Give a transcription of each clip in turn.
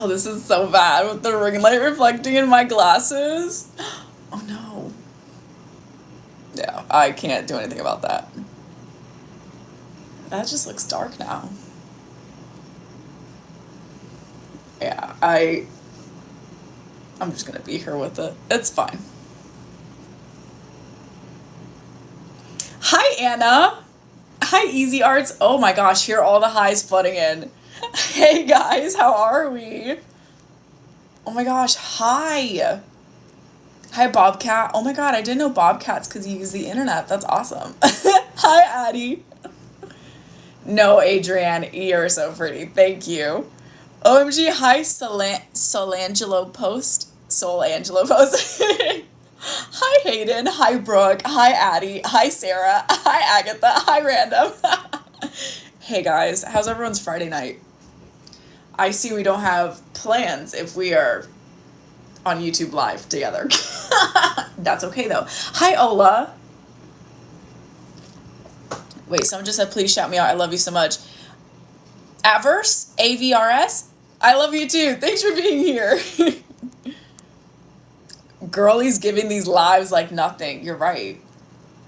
Oh, this is so bad with the ring light reflecting in my glasses. Oh no. Yeah, I can't do anything about that. That just looks dark now. Yeah, I'm just gonna be here with it. It's fine. Hi Anna. Hi Easy Arts. Oh my gosh, here are all the highs flooding in. Hey guys, how are we? Oh my gosh, hi. Hi Bobcat. Oh my god, I didn't know Bobcats because you use the internet. That's awesome. Hi Addie. No, Adrienne, you're so pretty. Thank you. OMG, hi Solangelo Post. Solangelo Post. Hi Hayden. Hi Brooke. Hi Addie. Hi Sarah. Hi Agatha. Hi Random. Hey guys, how's everyone's Friday night? I see we don't have plans if we are on YouTube Live together. That's okay though. Hi Ola. Wait, someone just said please shout me out. I love you so much. Avers, AVRS. I love you too. Thanks for being here. Girlies giving these lives like nothing. You're right.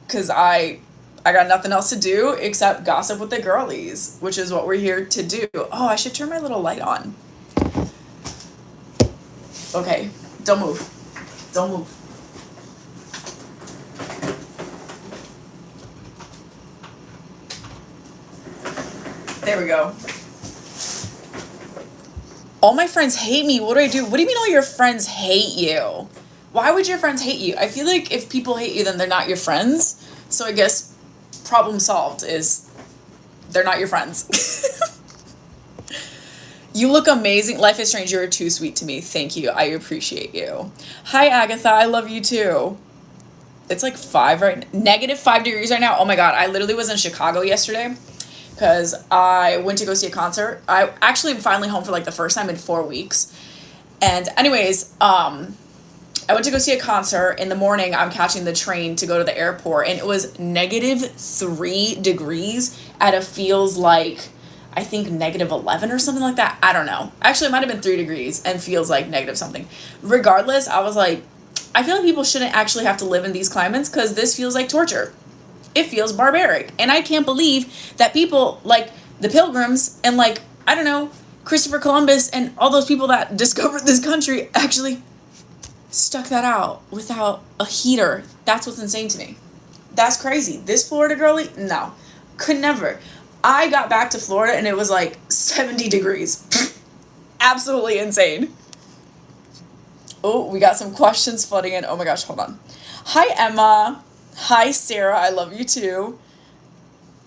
Cause I got nothing else to do except gossip with the girlies, which is what we're here to do. Oh, I should turn my little light on. Okay, don't move. Don't move. There we go. All my friends hate me. What do I do? What do you mean all your friends hate you? Why would your friends hate you? I feel like if people hate you, then they're not your friends. So I guess problem solved is they're not your friends. You look amazing. Life is strange. You're too sweet to me. Thank you. I appreciate you. Hi, Agatha. I love you too. It's like -5 degrees right now. Oh my God. I literally was in Chicago yesterday because I went to go see a concert. I actually am finally home for like the first time in 4 weeks. And anyways, I went to go see a concert. In the morning, I'm catching the train to go to the airport, and it was -3 degrees at a feels like, I think -11 or something like that. I don't know. Actually, it might have been 3 degrees and feels like negative something. Regardless, I was like, I feel like people shouldn't actually have to live in these climates because this feels like torture. It feels barbaric. And I can't believe that people like the Pilgrims and like, I don't know, Christopher Columbus and all those people that discovered this country actually stuck that out without a heater. That's what's insane to me. That's crazy. This Florida girlie, no, could never. I got back to Florida and it was like 70 degrees. Absolutely insane. Oh, we got some questions flooding in. Oh my gosh, hold on. Hi, Emma. Hi, Sarah. I love you too.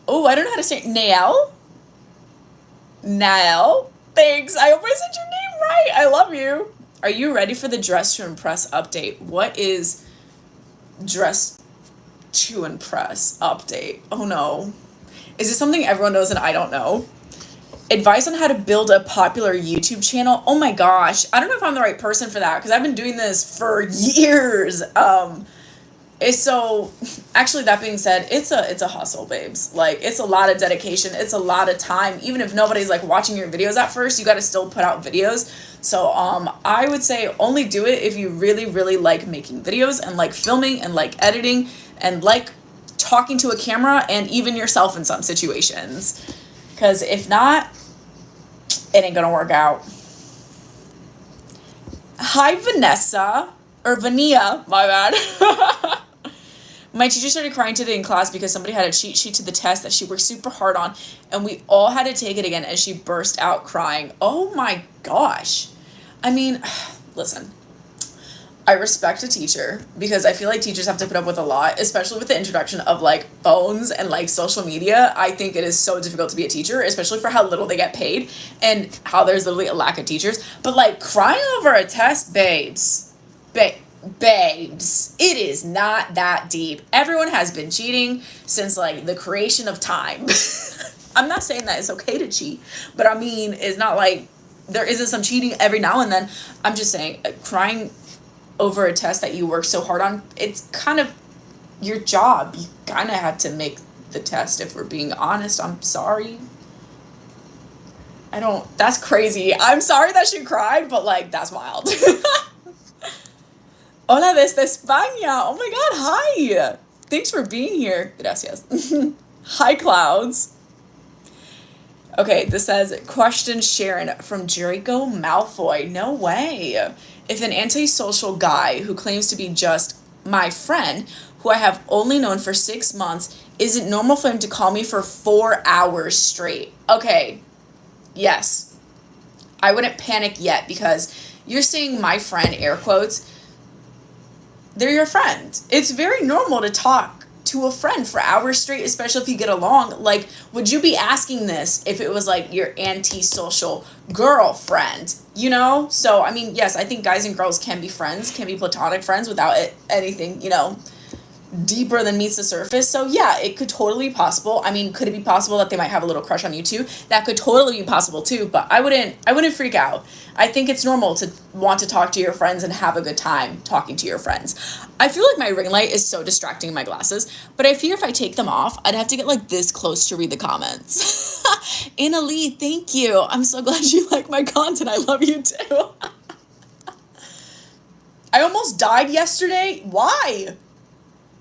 Oh, I don't know how to say it. Nael? Nael? Thanks. I hope I said your name right. I love you. Are you ready for the Dress to Impress update? What is Dress to Impress update? Oh no. Is this something everyone knows and I don't know? Advice on how to build a popular YouTube channel. Oh my gosh. I don't know if I'm the right person for that because I've been doing this for years. It's so actually that being said, it's a hustle, babes. Like it's a lot of dedication. It's a lot of time. Even if nobody's like watching your videos at first, you got to still put out videos. So I would say only do it if you really, really like making videos and like filming and like editing and like talking to a camera and even yourself in some situations. Because if not, it ain't gonna work out. Hi, Vanessa. Or Vania, my bad. My teacher started crying today in class because somebody had a cheat sheet to the test that she worked super hard on, and we all had to take it again, and she burst out crying. Oh my gosh. I mean, listen, I respect a teacher because I feel like teachers have to put up with a lot, especially with the introduction of like phones and like social media. I think it is so difficult to be a teacher, especially for how little they get paid and how there's literally a lack of teachers. But like crying over a test, babes, babes, it is not that deep. Everyone has been cheating since like the creation of time. I'm not saying that it's okay to cheat, but I mean, it's not like there isn't some cheating every now and then. I'm just saying, crying over a test that you worked so hard on, it's kind of your job. You kind of had to make the test, if we're being honest. I'm sorry. I don't, that's crazy. I'm sorry that she cried, but like, that's wild. Hola desde España. Oh my God, hi. Thanks for being here. Gracias. Hi, Clouds. Okay, this says, question Sharon from Draco Malfoy. No way. If an antisocial guy who claims to be just my friend, who I have only known for 6 months, is it normal for him to call me for 4 hours straight? Okay, yes. I wouldn't panic yet because you're saying my friend, air quotes, they're your friend. It's very normal to talk to a friend for hours straight, especially if you get along. Like, would you be asking this if it was like your antisocial girlfriend? You know? So, I mean, yes, I think guys and girls can be friends, can be platonic friends without anything, deeper than meets the surface. So yeah, it could totally be possible. I mean, could it be possible that they might have a little crush on you too? That could totally be possible too, but I wouldn't freak out. I think it's normal to want to talk to your friends and have a good time talking to your friends. I feel like my ring light is so distracting in my glasses, but I fear if I take them off, I'd have to get like this close to read the comments. Anna Lee, thank you. I'm so glad you like my content. I love you too. I almost died yesterday. Why?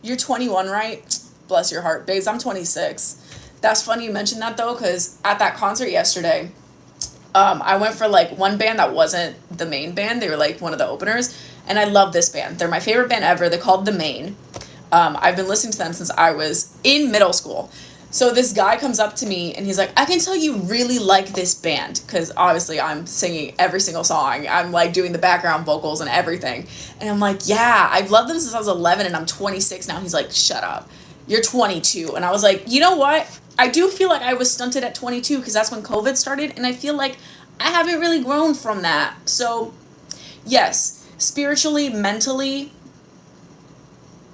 You're 21, right? Bless your heart, babes. I'm 26. That's funny you mentioned that though, because at that concert yesterday, I went for like one band that wasn't the main band. They were like one of the openers, and I love this band. They're my favorite band ever. They're called The Main. I've been listening to them since I was in middle school. So this guy comes up to me and he's like, I can tell you really like this band, because obviously I'm singing every single song. I'm like doing the background vocals and everything. And I'm like, yeah, I've loved them since I was 11 and I'm 26 now. He's like, shut up. You're 22. And I was like, you know what? I do feel like I was stunted at 22 because that's when COVID started. And I feel like I haven't really grown from that. So yes, spiritually, mentally,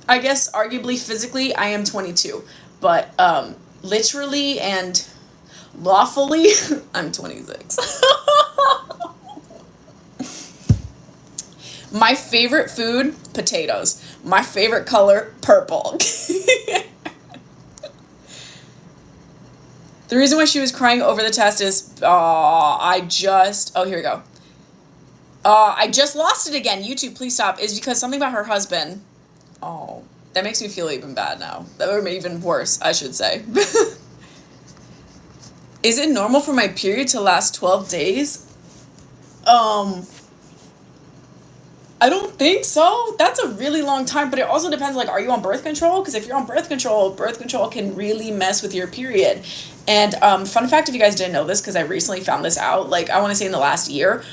I guess arguably physically, I am 22. But literally and lawfully, I'm 26. My favorite food, potatoes. My favorite color, purple. The reason why she was crying over the test is, here we go. I just lost it again. YouTube, please stop. Is because something about her husband. Oh, that makes me feel even bad now. That would be even worse, I should say. Is it normal for my period to last 12 days? I don't think so. That's a really long time, but it also depends, like, are you on birth control? Because if you're on birth control can really mess with your period. And fun fact, if you guys didn't know this, because I recently found this out, like, I want to say in the last year,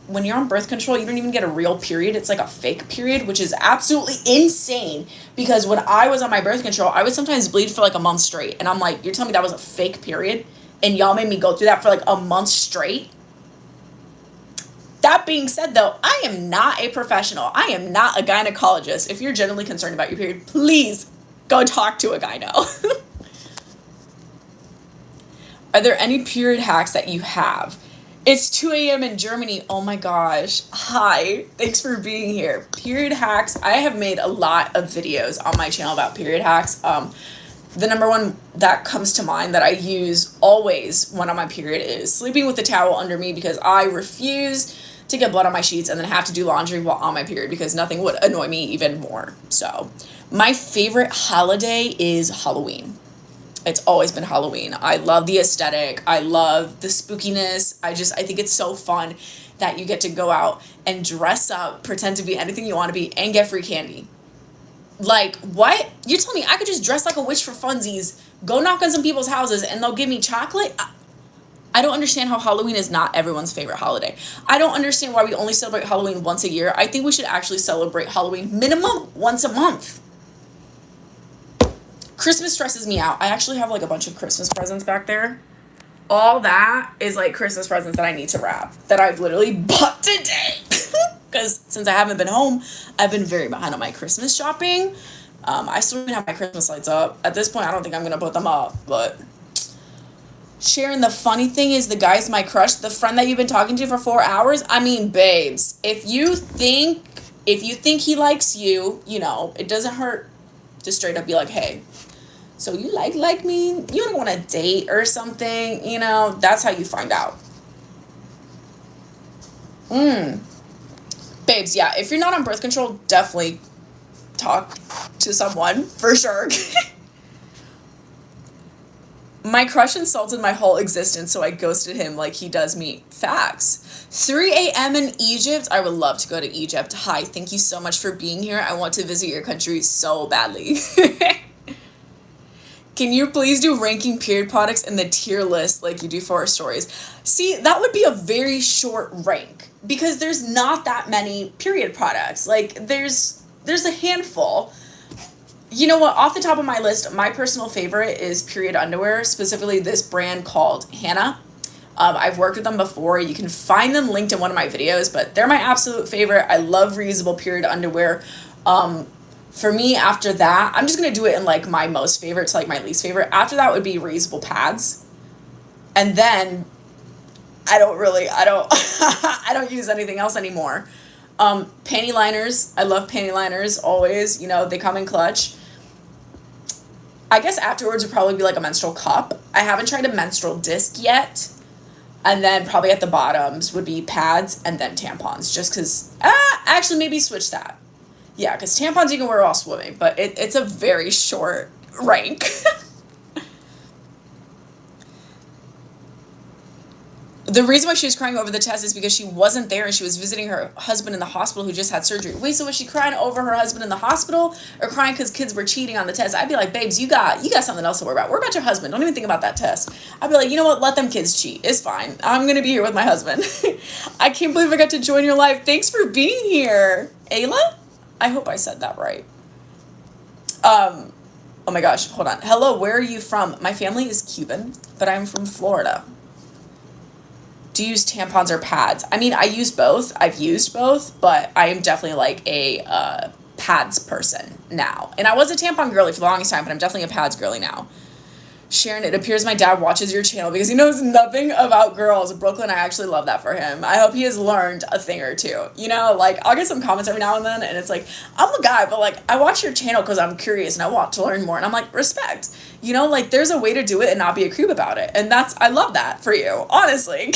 when you're on birth control, you don't even get a real period. It's like a fake period, which is absolutely insane. Because when I was on my birth control, I would sometimes bleed for like a month straight. And I'm like, you're telling me that was a fake period? And y'all made me go through that for like a month straight? That being said, though, I am not a professional. I am not a gynecologist. If you're genuinely concerned about your period, please go talk to a gyno. Are there any period hacks that you have? It's 2 a.m. in Germany. Oh my gosh. Hi. Thanks for being here. Period hacks. I have made a lot of videos on my channel about period hacks. The number one that comes to mind that I use always when on my period is sleeping with the towel under me, because I refuse to get blood on my sheets and then have to do laundry while on my period, because nothing would annoy me even more. So my favorite holiday is Halloween. It's always been Halloween. I love the aesthetic. I love the spookiness. I think it's so fun that you get to go out and dress up, pretend to be anything you want to be, and get free candy. Like, what? You're telling me I could just dress like a witch for funsies, go knock on some people's houses, and they'll give me chocolate? I don't understand how Halloween is not everyone's favorite holiday. I don't understand why we only celebrate Halloween once a year. I think we should actually celebrate Halloween minimum once a month. Christmas stresses me out. I actually have like a bunch of Christmas presents back there. All that is like Christmas presents that I need to wrap, that I've literally bought today. Because since I haven't been home, I've been very behind on my Christmas shopping. I still don't even have my Christmas lights up. At this point, I don't think I'm going to put them up. But Sharon, the funny thing is the guy's my crush. The friend that you've been talking to for 4 hours. I mean, babes, if you think he likes you, it doesn't hurt to straight up be like, hey, so you like me? You don't want to date or something? That's how you find out. Babes, yeah, if you're not on birth control, definitely talk to someone, for sure. My crush insulted my whole existence, so I ghosted him like he does me. Facts. 3 a.m. in Egypt? I would love to go to Egypt. Hi, thank you so much for being here. I want to visit your country so badly. Can you please do ranking period products in the tier list like you do for our stories? See, that would be a very short rank because there's not that many period products. Like there's a handful. You know what? Off the top of my list, my personal favorite is period underwear, specifically this brand called Hannah. I've worked with them before. You can find them linked in one of my videos, but they're my absolute favorite. I love reusable period underwear. For me, after that, I'm just going to do it in like my most favorite to like my least favorite. After that would be reusable pads. And then I don't I don't use anything else anymore. Panty liners. I love panty liners always. You know, they come in clutch. I guess afterwards would probably be like a menstrual cup. I haven't tried a menstrual disc yet. And then probably at the bottoms would be pads and then tampons. Just because, actually maybe switch that. Yeah, because tampons you can wear while swimming, but it's a very short rank. The reason why she was crying over the test is because she wasn't there and she was visiting her husband in the hospital who just had surgery. Wait, so was she crying over her husband in the hospital or crying because kids were cheating on the test? I'd be like, babes, you got something else to worry about. Worry about your husband. Don't even think about that test. I'd be like, you know what? Let them kids cheat. It's fine. I'm going to be here with my husband. I can't believe I got to join your life. Thanks for being here. Ayla? I hope I said that right. Oh my gosh, hold on. Hello, where are you from? My family is Cuban, but I'm from Florida. Do you use tampons or pads? I mean, I use both. I've used both, but I am definitely like a pads person now. And I was a tampon girly for the longest time, but I'm definitely a pads girly now. Sharon, it appears my dad watches your channel because he knows nothing about girls. Brooklyn, I actually love that for him. I hope he has learned a thing or two. You know, like, I'll get some comments every now and then, and it's like, I'm a guy, but, like, I watch your channel because I'm curious and I want to learn more. And I'm like, respect. You know, like, there's a way to do it and not be a creep about it. And I love that for you, honestly.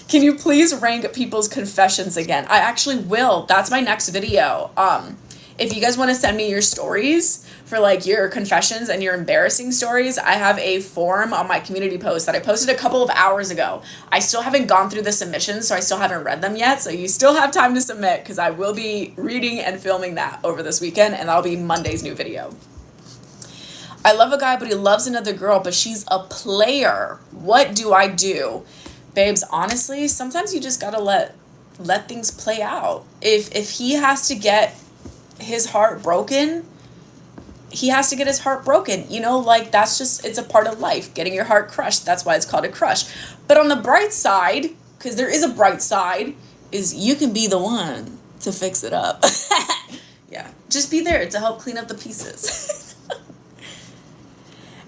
Can you please rank people's confessions again? I actually will. That's my next video. If you guys want to send me your stories for like your confessions and your embarrassing stories, I have a form on my community post that I posted a couple of hours ago. I still haven't gone through the submissions, so I still haven't read them yet. So you still have time to submit because I will be reading and filming that over this weekend, and that'll be Monday's new video. I love a guy, but he loves another girl, but she's a player. What do I do? Babes, honestly, sometimes you just gotta let things play out. If he has to get his heart broken, he has to get his heart broken. You know, like, that's just, it's a part of life, getting your heart crushed. That's why it's called a crush. But on the bright side, because there is a bright side, is you can be the one to fix it up. Yeah, just be there to help clean up the pieces.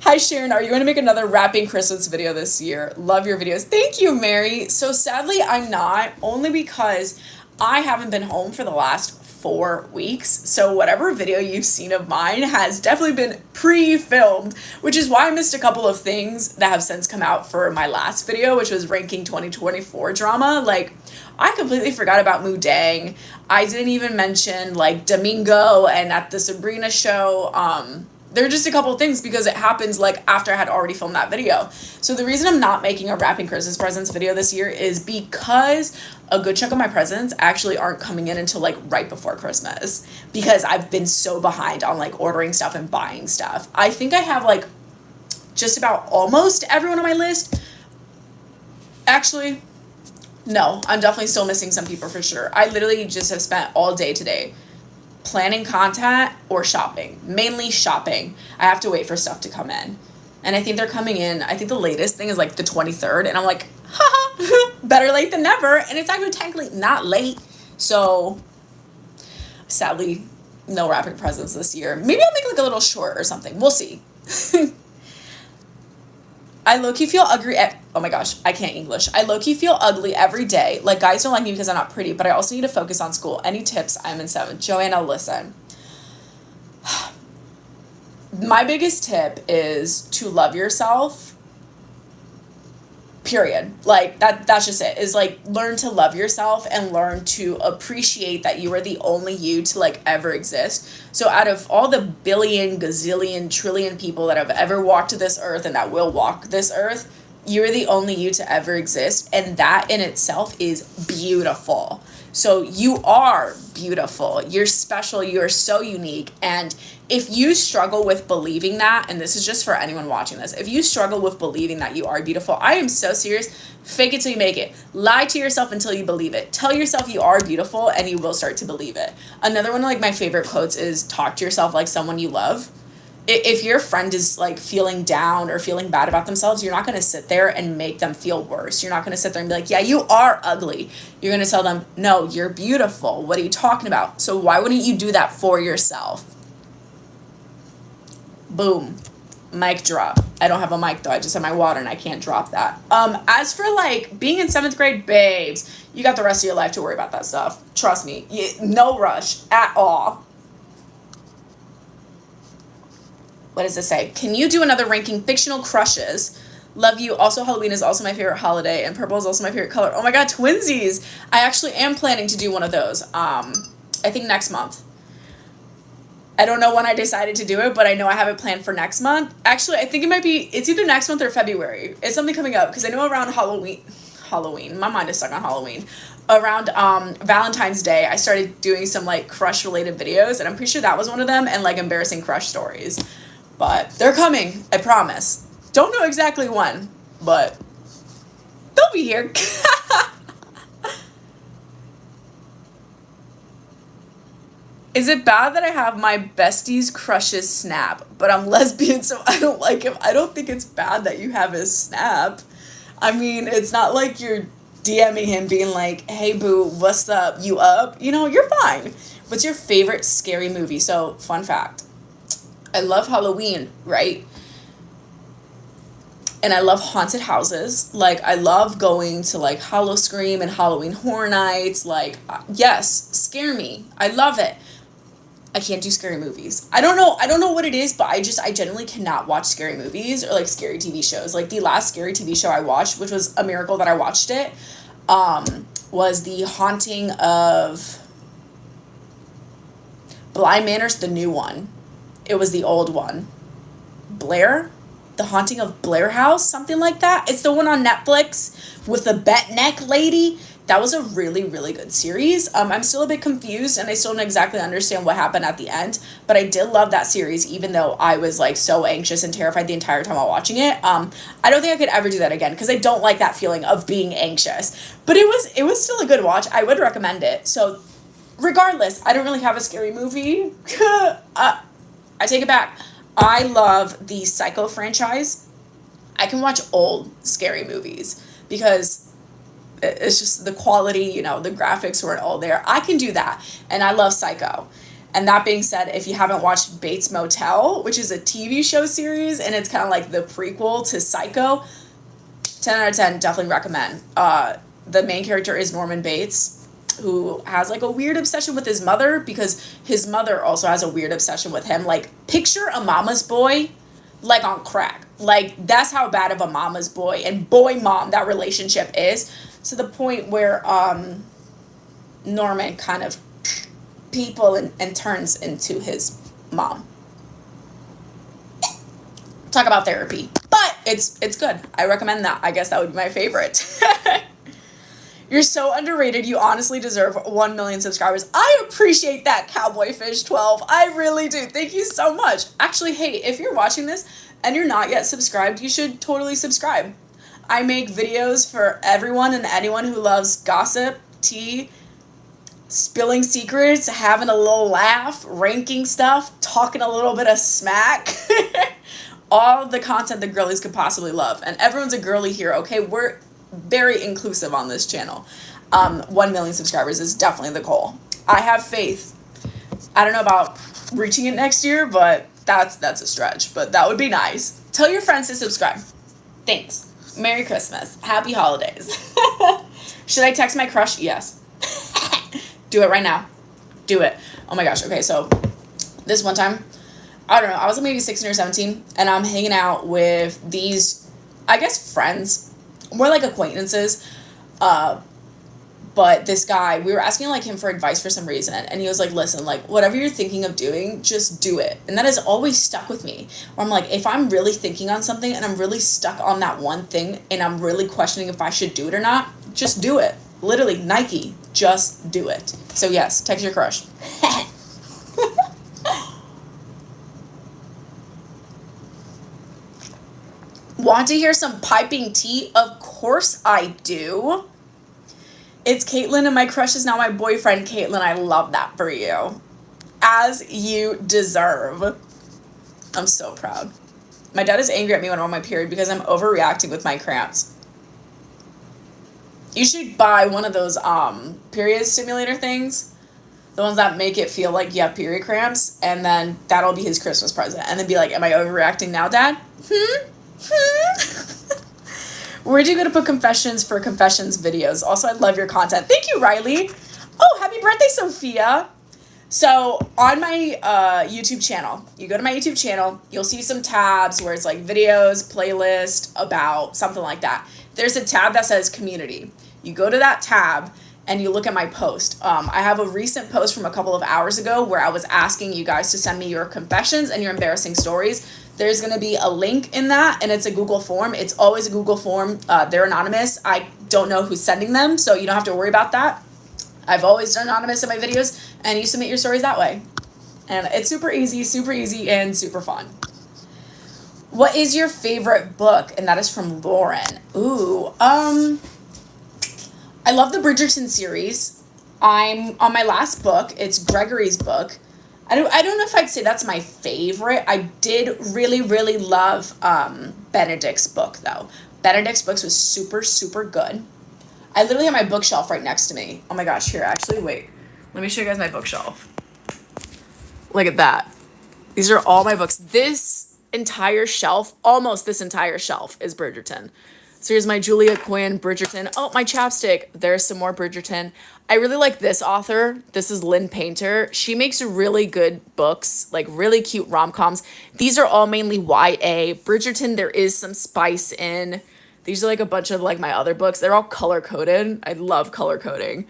Hi, Sharon. Are you going to make another wrapping Christmas video this year? Love your videos. Thank you, Mary. So sadly, I'm not, only because I haven't been home for the last 4 weeks. So whatever video you've seen of mine has definitely been pre-filmed, which is why I missed a couple of things that have since come out for my last video, which was ranking 2024 drama. Like, I completely forgot about Mudang. I didn't even mention like Domingo and at the Sabrina show. There are just a couple of things because it happens like after I had already filmed that video. So the reason I'm not making a wrapping Christmas presents video this year is because a good chunk of my presents actually aren't coming in until like right before Christmas because I've been so behind on like ordering stuff and buying stuff. I think I have like just about almost everyone on my list. Actually, no, I'm definitely still missing some people for sure. I literally just have spent all day today planning content or shopping, mainly shopping. I have to wait for stuff to come in. And I think they're coming in, I think the latest thing is like the 23rd. And I'm like, haha, better late than never. And it's actually technically not late. So sadly, no wrapping presents this year. Maybe I'll make like a little short or something. We'll see. I low-key feel ugly oh my gosh, I can't English. I low-key feel ugly every day. Like, guys don't like me because I'm not pretty, but I also need to focus on school. Any tips? I'm in 7th. Joanna, listen. My biggest tip is to love yourself period. Like that's just it, is like learn to love yourself and learn to appreciate that you are the only you to like ever exist. So out of all the billion, gazillion, trillion people that have ever walked this earth and that will walk this earth, you're the only you to ever exist, and that in itself is beautiful. So you are beautiful, you're special, you're so unique. And if you struggle with believing that, and this is just for anyone watching this, if you struggle with believing that you are beautiful, I am so serious, fake it till you make it. Lie to yourself until you believe it. Tell yourself you are beautiful and you will start to believe it. Another one of like my favorite quotes is talk to yourself like someone you love. If your friend is like feeling down or feeling bad about themselves, you're not going to sit there and make them feel worse. You're not going to sit there and be like, yeah, you are ugly. You're going to tell them, no, you're beautiful. What are you talking about? So why wouldn't you do that for yourself? Boom. Mic drop. I don't have a mic though. I just have my water and I can't drop that. As for like being in 7th grade, babes, you got the rest of your life to worry about that stuff. Trust me. No rush at all. What does it say? Can you do another ranking fictional crushes? Love you. Also, Halloween is also my favorite holiday, and purple is also my favorite color. Oh my god, twinsies! I actually am planning to do one of those. I think next month. I don't know when I decided to do it, but I know I have it planned for next month. Actually, I think it's either next month or February. It's something coming up, because I know around Halloween, my mind is stuck on Halloween. Around Valentine's Day, I started doing some like crush related videos, and I'm pretty sure that was one of them, and like embarrassing crush stories. But they're coming, I promise. Don't know exactly when, but they'll be here. Is it bad that I have my bestie's crushes snap, but I'm lesbian, so I don't like him? I don't think it's bad that you have his snap. I mean, it's not like you're DMing him being like, hey boo, what's up? You up? You know, you're fine. What's your favorite scary movie? So, fun fact. I love Halloween, right? And I love haunted houses. Like, I love going to, like, Howl-O-Scream and Halloween Horror Nights. Like, yes, scare me. I love it. I can't do scary movies. I don't know what it is, but I genuinely cannot watch scary movies or, like, scary TV shows. Like, the last scary TV show I watched, which was a miracle that I watched it, was The Haunting of Bly Manor's the new one. It was the old one. Blair? The Haunting of Blair House? Something like that. It's the one on Netflix with the bet neck lady. That was a really, really good series. I'm still a bit confused and I still don't exactly understand what happened at the end. But I did love that series even though I was like so anxious and terrified the entire time while watching it. I don't think I could ever do that again because I don't like that feeling of being anxious. But it was still a good watch. I would recommend it. So regardless, I don't really have a scary movie. I take it back. I love the Psycho franchise. I can watch old scary movies because it's just the quality, you know, the graphics weren't all there. I can do that. And I love Psycho. And that being said, if you haven't watched Bates Motel, which is a TV show series, and it's kind of like the prequel to Psycho, 10 out of 10, definitely recommend. The main character is Norman Bates, who has like a weird obsession with his mother because his mother also has a weird obsession with him. Like, picture a mama's boy, like on crack. Like, that's how bad of a mama's boy and boy mom that relationship is, to the point where Norman kind of people and turns into his mom. Talk about therapy. But it's good. I recommend that. I guess that would be my favorite. You're so underrated. You honestly deserve 1 million subscribers. I appreciate that, Cowboyfish12. I really do. Thank you so much. Actually, hey, if you're watching this and you're not yet subscribed, you should totally subscribe. I make videos for everyone and anyone who loves gossip, tea, spilling secrets, having a little laugh, ranking stuff, talking a little bit of smack. All the content the girlies could possibly love. And everyone's a girly here, okay? We're very inclusive on this channel. 1 million subscribers is definitely the goal. I have faith. I don't know about reaching it next year, but that's a stretch. But that would be nice. Tell your friends to subscribe. Thanks. Merry Christmas. Happy holidays. Should I text my crush? Yes. Do it right now. Do it. Oh my gosh. Okay, so this one time, I don't know, I was maybe 16 or 17, and I'm hanging out with these, I guess, friends. more like acquaintances. But this guy, we were asking like him for advice for some reason, and he was like, listen, like whatever you're thinking of doing, just do it. And that has always stuck with me, where I'm like, if I'm really thinking on something and I'm really stuck on that one thing and I'm really questioning if I should do it or not, just do it. Literally, Nike, just do it. So yes, text your crush. Want to hear some piping tea? Of course I do. It's Caitlin, and my crush is now my boyfriend. Caitlin, I love that for you. As you deserve. I'm so proud. My dad is angry at me when I'm on my period because I'm overreacting with my cramps. You should buy one of those period stimulator things. The ones that make it feel like you have period cramps. And then that'll be his Christmas present. And then be like, am I overreacting now, Dad? Where'd you go to put confessions for confessions videos? Also, I love your content. Thank you, Riley. Oh, happy birthday, Sophia. So on my YouTube channel, you go to my YouTube channel, you'll see some tabs where it's like videos, playlist, about, something like that. There's a tab that says community. You go to that tab and you look at my post. I have a recent post from a couple of hours ago where I was asking you guys to send me your confessions and your embarrassing stories. There's going to be a link in that, and it's a Google form. It's always a Google form. They're anonymous. I don't know who's sending them, so you don't have to worry about that. I've always done anonymous in my videos, and you submit your stories that way. And it's super easy, and super fun. What is your favorite book? And that is from Lauren. Ooh, I love the Bridgerton series. I'm on my last book. It's Gregory's book. I don't know if I'd say that's my favorite. I did really, really love Benedict's book, though. Benedict's books was super, super good. I literally have my bookshelf right next to me. Oh my gosh, here, actually, wait. Let me show you guys my bookshelf. Look at that. These are all my books. This entire shelf, almost this entire shelf, is Bridgerton. So here's my Julia Quinn, Bridgerton. Oh, my chapstick. There's some more Bridgerton. I really like this author. This is Lynn Painter. She makes really good books, like really cute rom-coms. These are all mainly YA. Bridgerton, there is some spice in. These are like a bunch of like my other books. They're all color-coded. I love color coding.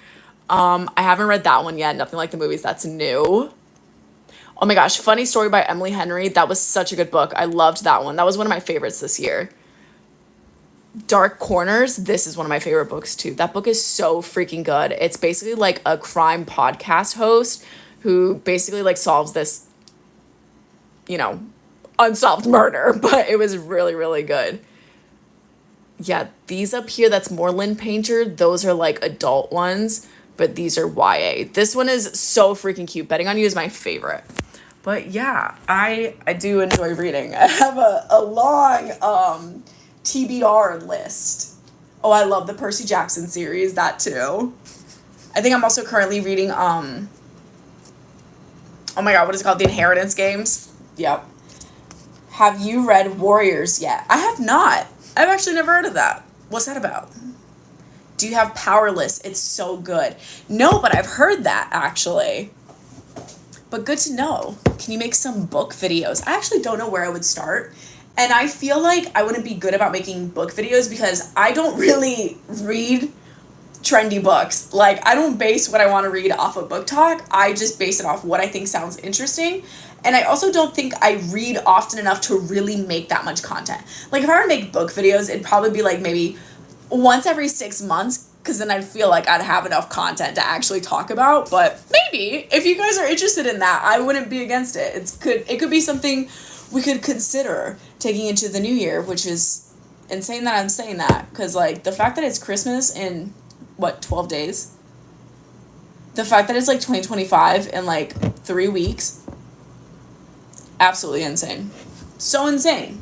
I haven't read that one yet. Nothing Like the Movies. That's new. Oh my gosh. Funny Story by Emily Henry. That was such a good book. I loved that one. That was one of my favorites this year. Dark Corners, this is one of my favorite books too. That book is so freaking good. It's basically like a crime podcast host who basically like solves this, unsolved murder, but it was really, really good. Yeah, these up here, that's more Lynn Painter. Those are like adult ones, but these are YA. This one is so freaking cute. Betting on You is my favorite. But yeah, I do enjoy reading. I have a long TBR list. Oh, I love the Percy Jackson series, that too. I think I'm also currently reading, oh my god, what is it called? The Inheritance Games. Yep. Have you read Warriors yet? I have not. I've actually never heard of that. What's that about? Do you have Powerless? It's so good. No, but I've heard that, actually. But good to know. Can you make some book videos? I actually don't know where I would start. And I feel like I wouldn't be good about making book videos because I don't really read trendy books. Like, I don't base what I want to read off of Book Talk. I just base it off what I think sounds interesting. And I also don't think I read often enough to really make that much content. Like, if I were to make book videos, it'd probably be like maybe once every 6 months, because then I'd feel like I'd have enough content to actually talk about. But maybe, if you guys are interested in that, I wouldn't be against it. It could be something we could consider taking into the new year, which is insane that I'm saying that, because like the fact that it's Christmas in 12 days, the fact that it's like 2025 in like 3 weeks, absolutely insane. So insane.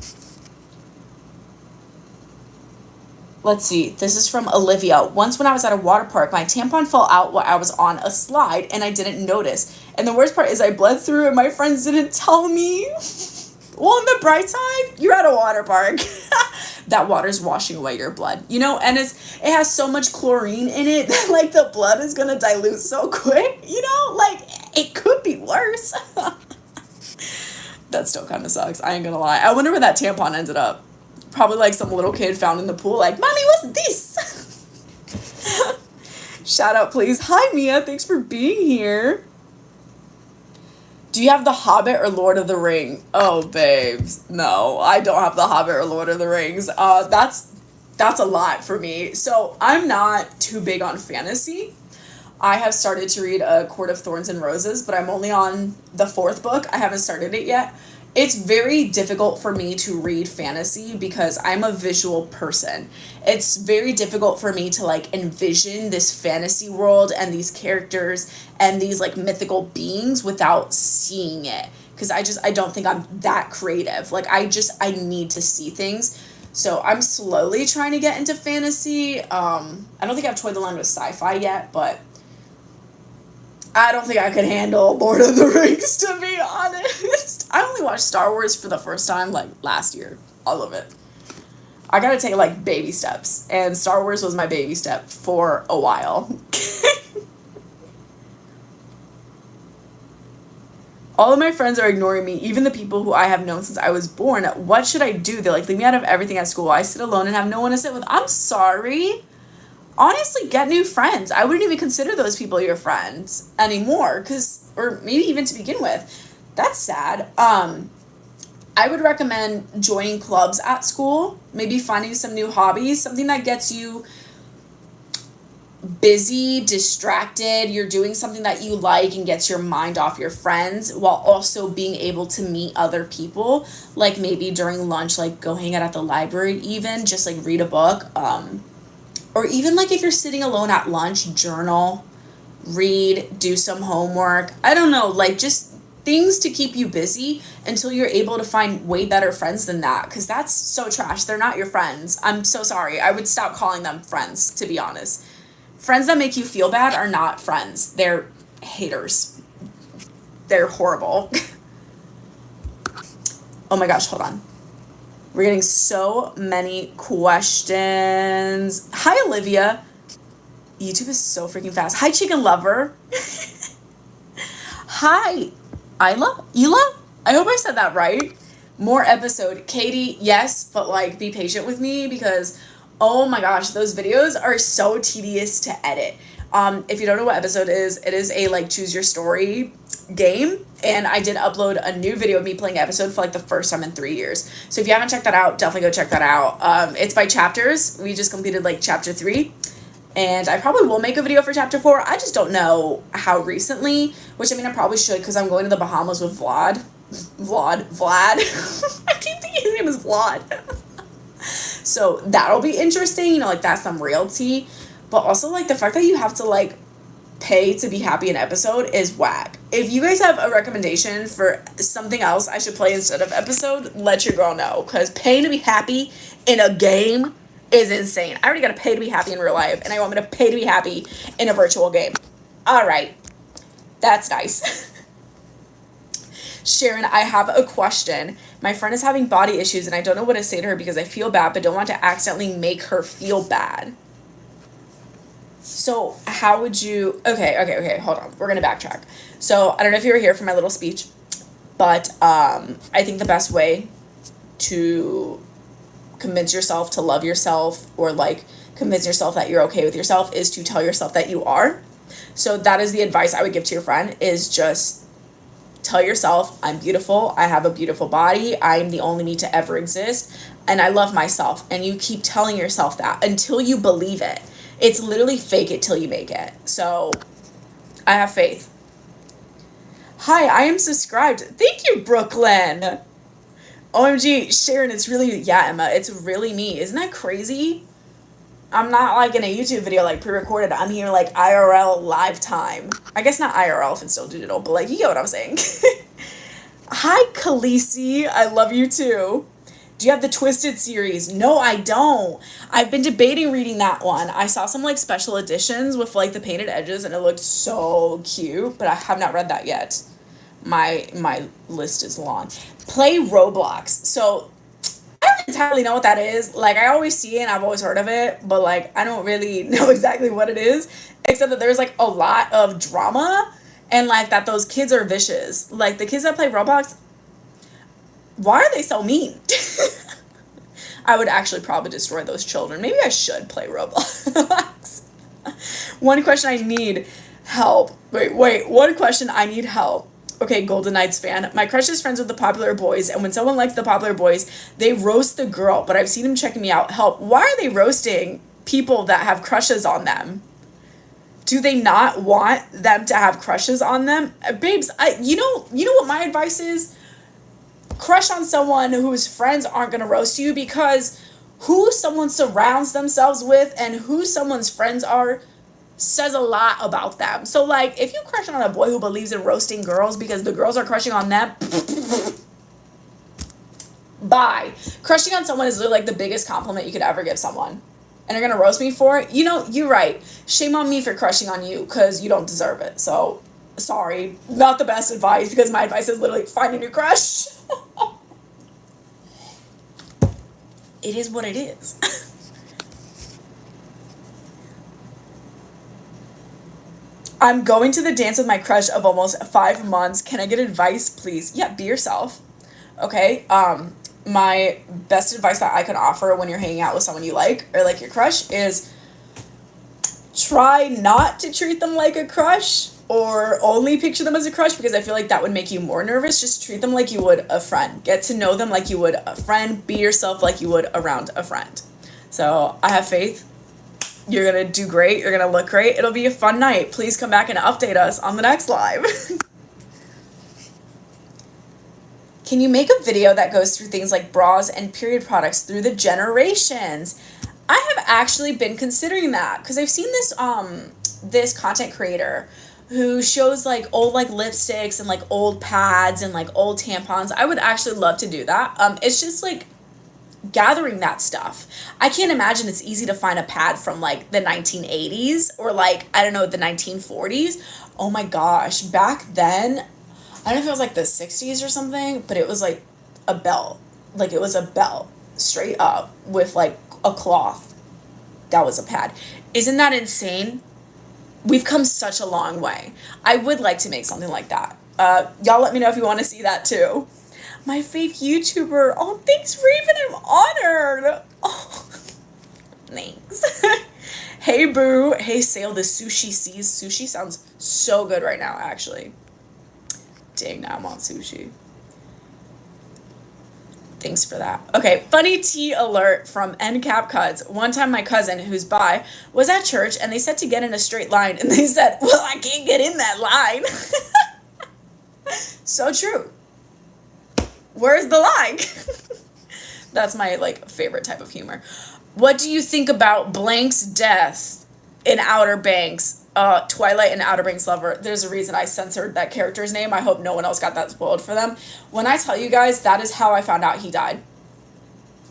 Let's see. This is from Olivia. Once when I was at a water park, my tampon fell out while I was on a slide and I didn't notice. And the worst part is I bled through and my friends didn't tell me. Well, on the bright side, you're at a water park. That water's washing away your blood, and it has so much chlorine in it that like the blood is gonna dilute so quick, like it could be worse. That still kind of sucks. I ain't gonna lie. I wonder where that tampon ended up. Probably like some little kid found in the pool like, Mommy, what's this? Shout out, please. Hi, Mia. Thanks for being here. Do you have The Hobbit or Lord of the Ring? Oh, babes. No, I don't have The Hobbit or Lord of the Rings. That's a lot for me. So I'm not too big on fantasy. I have started to read A Court of Thorns and Roses, but I'm only on the 4th book. I haven't started it yet. It's very difficult for me to read fantasy because I'm a visual person. It's very difficult for me to like envision this fantasy world and these characters and these like mythical beings without seeing it. Because I don't think I'm that creative. Like I need to see things. So I'm slowly trying to get into fantasy. I don't think I've toyed the line with sci-fi yet, but I don't think I could handle Lord of the Rings, to be honest. I only watched Star Wars for the first time, like, last year. All of it. I gotta take, like, baby steps. And Star Wars was my baby step for a while. All of my friends are ignoring me, even the people who I have known since I was born. What should I do? They, like, leave me out of everything at school. I sit alone and have no one to sit with. I'm sorry. Honestly, get new friends. I wouldn't even consider those people your friends anymore, or maybe even to begin with. That's sad. I would recommend joining clubs at school, maybe finding some new hobbies, something that gets you busy, distracted, you're doing something that you like and gets your mind off your friends while also being able to meet other people, like maybe during lunch, like go hang out at the library, even just like read a book. Or even like if you're sitting alone at lunch, journal, read, do some homework. I don't know, like just things to keep you busy until you're able to find way better friends than that. Because that's so trash. They're not your friends. I'm so sorry. I would stop calling them friends, to be honest. Friends that make you feel bad are not friends. They're haters. They're horrible. Oh my gosh, hold on. We're getting so many questions. Hi, Olivia. YouTube is so freaking fast. Hi, Chicken Lover. Hi, Ila? I hope I said that right. More episode. Katie, yes, but like be patient with me because, oh my gosh, those videos are so tedious to edit. If you don't know what episode is, it is a like choose your story game, and I did upload a new video of me playing episode for like the first time in 3 years. So if you haven't checked that out, definitely go check that out. It's by chapters. We just completed like chapter 3, and I probably will make a video for chapter 4. I just don't know how recently, which I mean I probably should because I'm going to the Bahamas with Vlad. I keep thinking his name is Vlad. So that'll be interesting, you know, like that's some realty. But also like the fact that you have to like pay to be happy in episode is whack. If you guys have a recommendation for something else I should play instead of episode, let your girl know. Because paying to be happy in a game is insane. I already got to pay to be happy in real life. And I want me to pay to be happy in a virtual game. All right. That's nice. Sharon, I have a question. My friend is having body issues and I don't know what to say to her because I feel bad but don't want to accidentally make her feel bad. So how would you, okay, hold on. We're going to backtrack. So I don't know if you were here for my little speech, but I think the best way to convince yourself to love yourself or like convince yourself that you're okay with yourself is to tell yourself that you are. So that is the advice I would give to your friend is just tell yourself, I'm beautiful. I have a beautiful body. I'm the only me to ever exist. And I love myself. And you keep telling yourself that until you believe it. It's literally fake it till you make it. So I have faith. Hi, I am subscribed. Thank you, Brooklyn. OMG, Sharon, it's really, yeah, Emma, it's really me. Isn't that crazy? I'm not like in a YouTube video like pre-recorded. I'm here like IRL live time. I guess not IRL if it's still digital, but like you get what I'm saying. Hi, Khaleesi. I love you too. Do you have the Twisted series? No, I don't. I've been debating reading that one. I saw some like special editions with like the painted edges and it looked so cute, but I have not read that yet. My list is long. Play Roblox. So I don't entirely know what that is. Like I always see it and I've always heard of it, but like I don't really know exactly what it is, except that there's like a lot of drama and like that those kids are vicious. Like the kids that play Roblox, why are they so mean? I would actually probably destroy those children. Maybe I should play Roblox. One question I need help. Wait. One question I need help. Okay, Golden Knights fan. My crush is friends with the popular boys, and when someone likes the popular boys, they roast the girl, but I've seen him checking me out. Help. Why are they roasting people that have crushes on them? Do they not want them to have crushes on them? Babes, you know what my advice is? Crush on someone whose friends aren't going to roast you, because who someone surrounds themselves with and who someone's friends are says a lot about them. So, like, if you crush on a boy who believes in roasting girls because the girls are crushing on them, bye. Crushing on someone is literally like the biggest compliment you could ever give someone. And you're gonna roast me for it? You know, you're right. Shame on me for crushing on you because you don't deserve it. So, sorry. Not the best advice, because my advice is literally find a new crush. It is what it is. I'm going to the dance with my crush of almost 5 months. Can I get advice, please? Yeah, be yourself. Okay. My best advice that I can offer when you're hanging out with someone you like, or like your crush, is try not to treat them like a crush or only picture them as a crush, because I feel like that would make you more nervous. Just treat them like you would a friend. Get to know them like you would a friend. Be yourself like you would around a friend. So I have faith. You're going to do great. You're going to look great. It'll be a fun night. Please come back and update us on the next live. Can you make a video that goes through things like bras and period products through the generations? I have actually been considering that, because I've seen this content creator who shows like old like lipsticks and like old pads and like old tampons. I would actually love to do that. It's just like gathering that stuff. I can't imagine it's easy to find a pad from like the 1980s or like, I don't know, the 1940s. Oh my gosh, back then, I don't know if it was like the 60s or something, but it was like a belt. Like, it was a belt straight up with like a cloth. That was a pad. Isn't that insane? We've come such a long way. I would like to make something like that. Y'all let me know if you want to see that too. My fave YouTuber. Oh, thanks, Raven. I'm honored. Oh, thanks. Hey, Boo. Hey, Sail. The sushi seas. Sushi sounds so good right now, actually. Dang, now I'm on sushi. Thanks for that. Okay, funny tea alert from NCAP Cuts. One time my cousin, who's bi, was at church and they said to get in a straight line, and they said, well, I can't get in that line. So true. Where's the line? That's my like favorite type of humor. What do you think about Blank's death in Outer Banks? Twilight and Outer Banks lover. There's a reason I censored that character's name. I hope no one else got that spoiled for them. When I tell you guys, that is how I found out he died.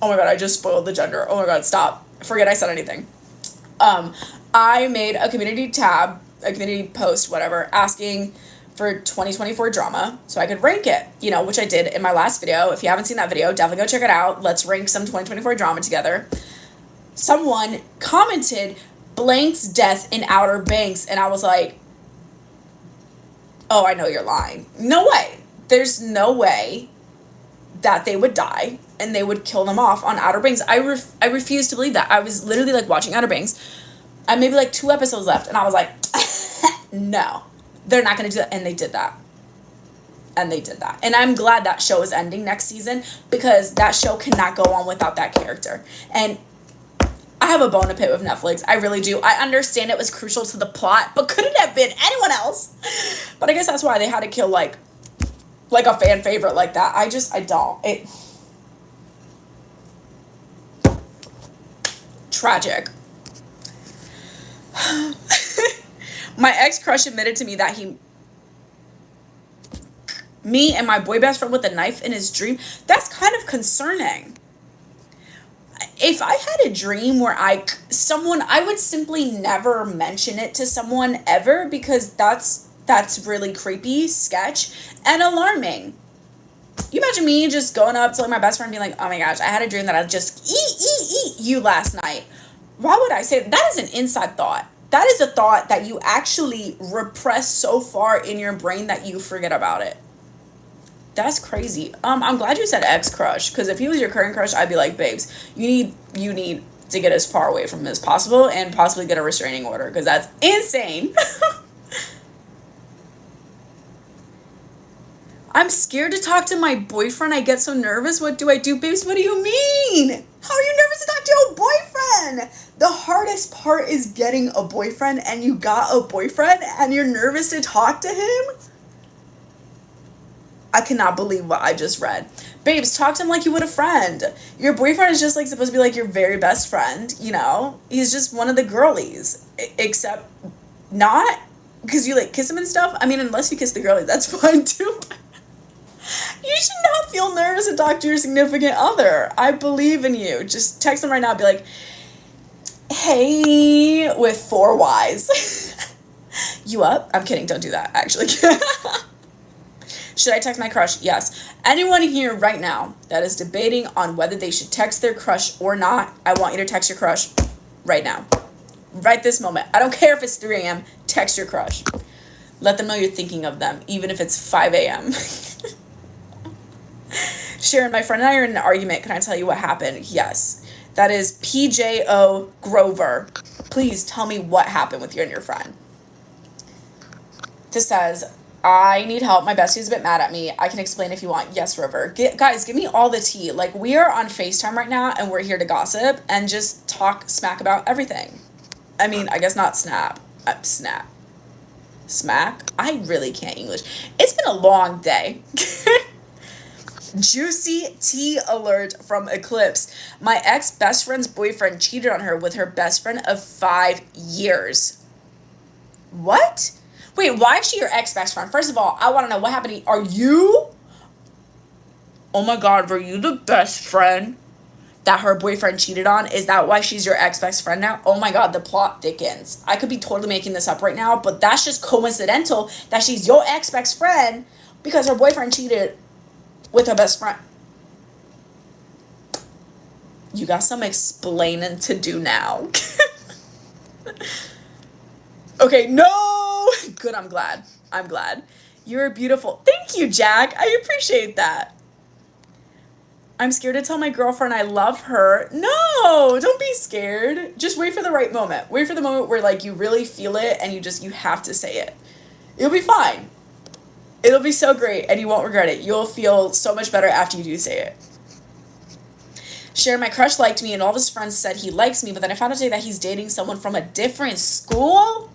Oh my god, I just spoiled the gender. Oh my god, stop. Forget I said anything. I made a community tab, a community post, whatever, asking for 2024 drama so I could rank it, you know, which I did in my last video. If you haven't seen that video, definitely go check it out. Let's rank some 2024 drama together. Someone commented Blank's death in Outer Banks, and I was like, oh, I know you're lying. No way. There's no way that they would die and they would kill them off on Outer Banks. I refuse to believe that. I was literally like watching Outer Banks. I maybe like 2 episodes left, and I was like, no, they're not going to do that. And they did that. And they did that. And I'm glad that show is ending next season, because that show cannot go on without that character. And I have a bone to pick with Netflix. I really do. I understand it was crucial to the plot, but could it have been anyone else? But I guess that's why they had to kill like a fan favorite like that. I don't. It tragic. My ex-crush admitted to me that me and my boy best friend with a knife in his dream. That's kind of concerning. If I had a dream where I would simply never mention it to someone ever, because that's really creepy, sketch, and alarming. You imagine me just going up to like my best friend and being like, oh my gosh, I had a dream that I just eat you last night. Why would I say that? That is an inside thought. That is a thought that you actually repress so far in your brain that you forget about it. That's crazy. I'm glad you said ex crush, because if he was your current crush, I'd be like, babes, you need to get as far away from him as possible and possibly get a restraining order, because that's insane. I'm scared to talk to my boyfriend. I get so nervous. What do I do, babes? What do you mean? How are you nervous to talk to your boyfriend? The hardest part is getting a boyfriend, and you got a boyfriend and you're nervous to talk to him? I cannot believe what I just read. Babes, talk to him like you would a friend. Your boyfriend is just like supposed to be like your very best friend, you know? He's just one of the girlies. Except not because you like kiss him and stuff. I mean, unless you kiss the girlies, that's fine too. You should not feel nervous to talk to your significant other. I believe in you. Just text him right now and be like, hey, with 4 Ys. You up? I'm kidding. Don't do that, actually. Should I text my crush? Yes. Anyone here right now that is debating on whether they should text their crush or not, I want you to text your crush right now. Right this moment. I don't care if it's 3 a.m. Text your crush. Let them know you're thinking of them, even if it's 5 a.m. Sharon, my friend and I are in an argument. Can I tell you what happened? Yes. That is PJO Grover. Please tell me what happened with you and your friend. This says, I need help. My bestie's a bit mad at me. I can explain if you want. Yes, River. Guys, give me all the tea. Like, we are on FaceTime right now, and we're here to gossip and just talk smack about everything. I mean, I guess not snap. Snap. Smack? I really can't English. It's been a long day. Juicy tea alert from Eclipse. My ex-best friend's boyfriend cheated on her with her best friend of 5 years. What? Wait, why is she your ex-best friend? First of all, I want to know what happened. Are you? Oh my God, were you the best friend that her boyfriend cheated on? Is that why she's your ex-best friend now? Oh my God, the plot thickens. I could be totally making this up right now, but that's just coincidental that she's your ex-best friend because her boyfriend cheated with her best friend. You got some explaining to do now. Okay, no! Good, I'm glad. I'm glad. You're beautiful. Thank you, Jack. I appreciate that. I'm scared to tell my girlfriend I love her. No, don't be scared. Just wait for the right moment. Wait for the moment where like you really feel it and you have to say it. You'll be fine. It'll be so great and you won't regret it. You'll feel so much better after you do say it. Sharon, my crush liked me and all of his friends said he likes me, but then I found out today that he's dating someone from a different school?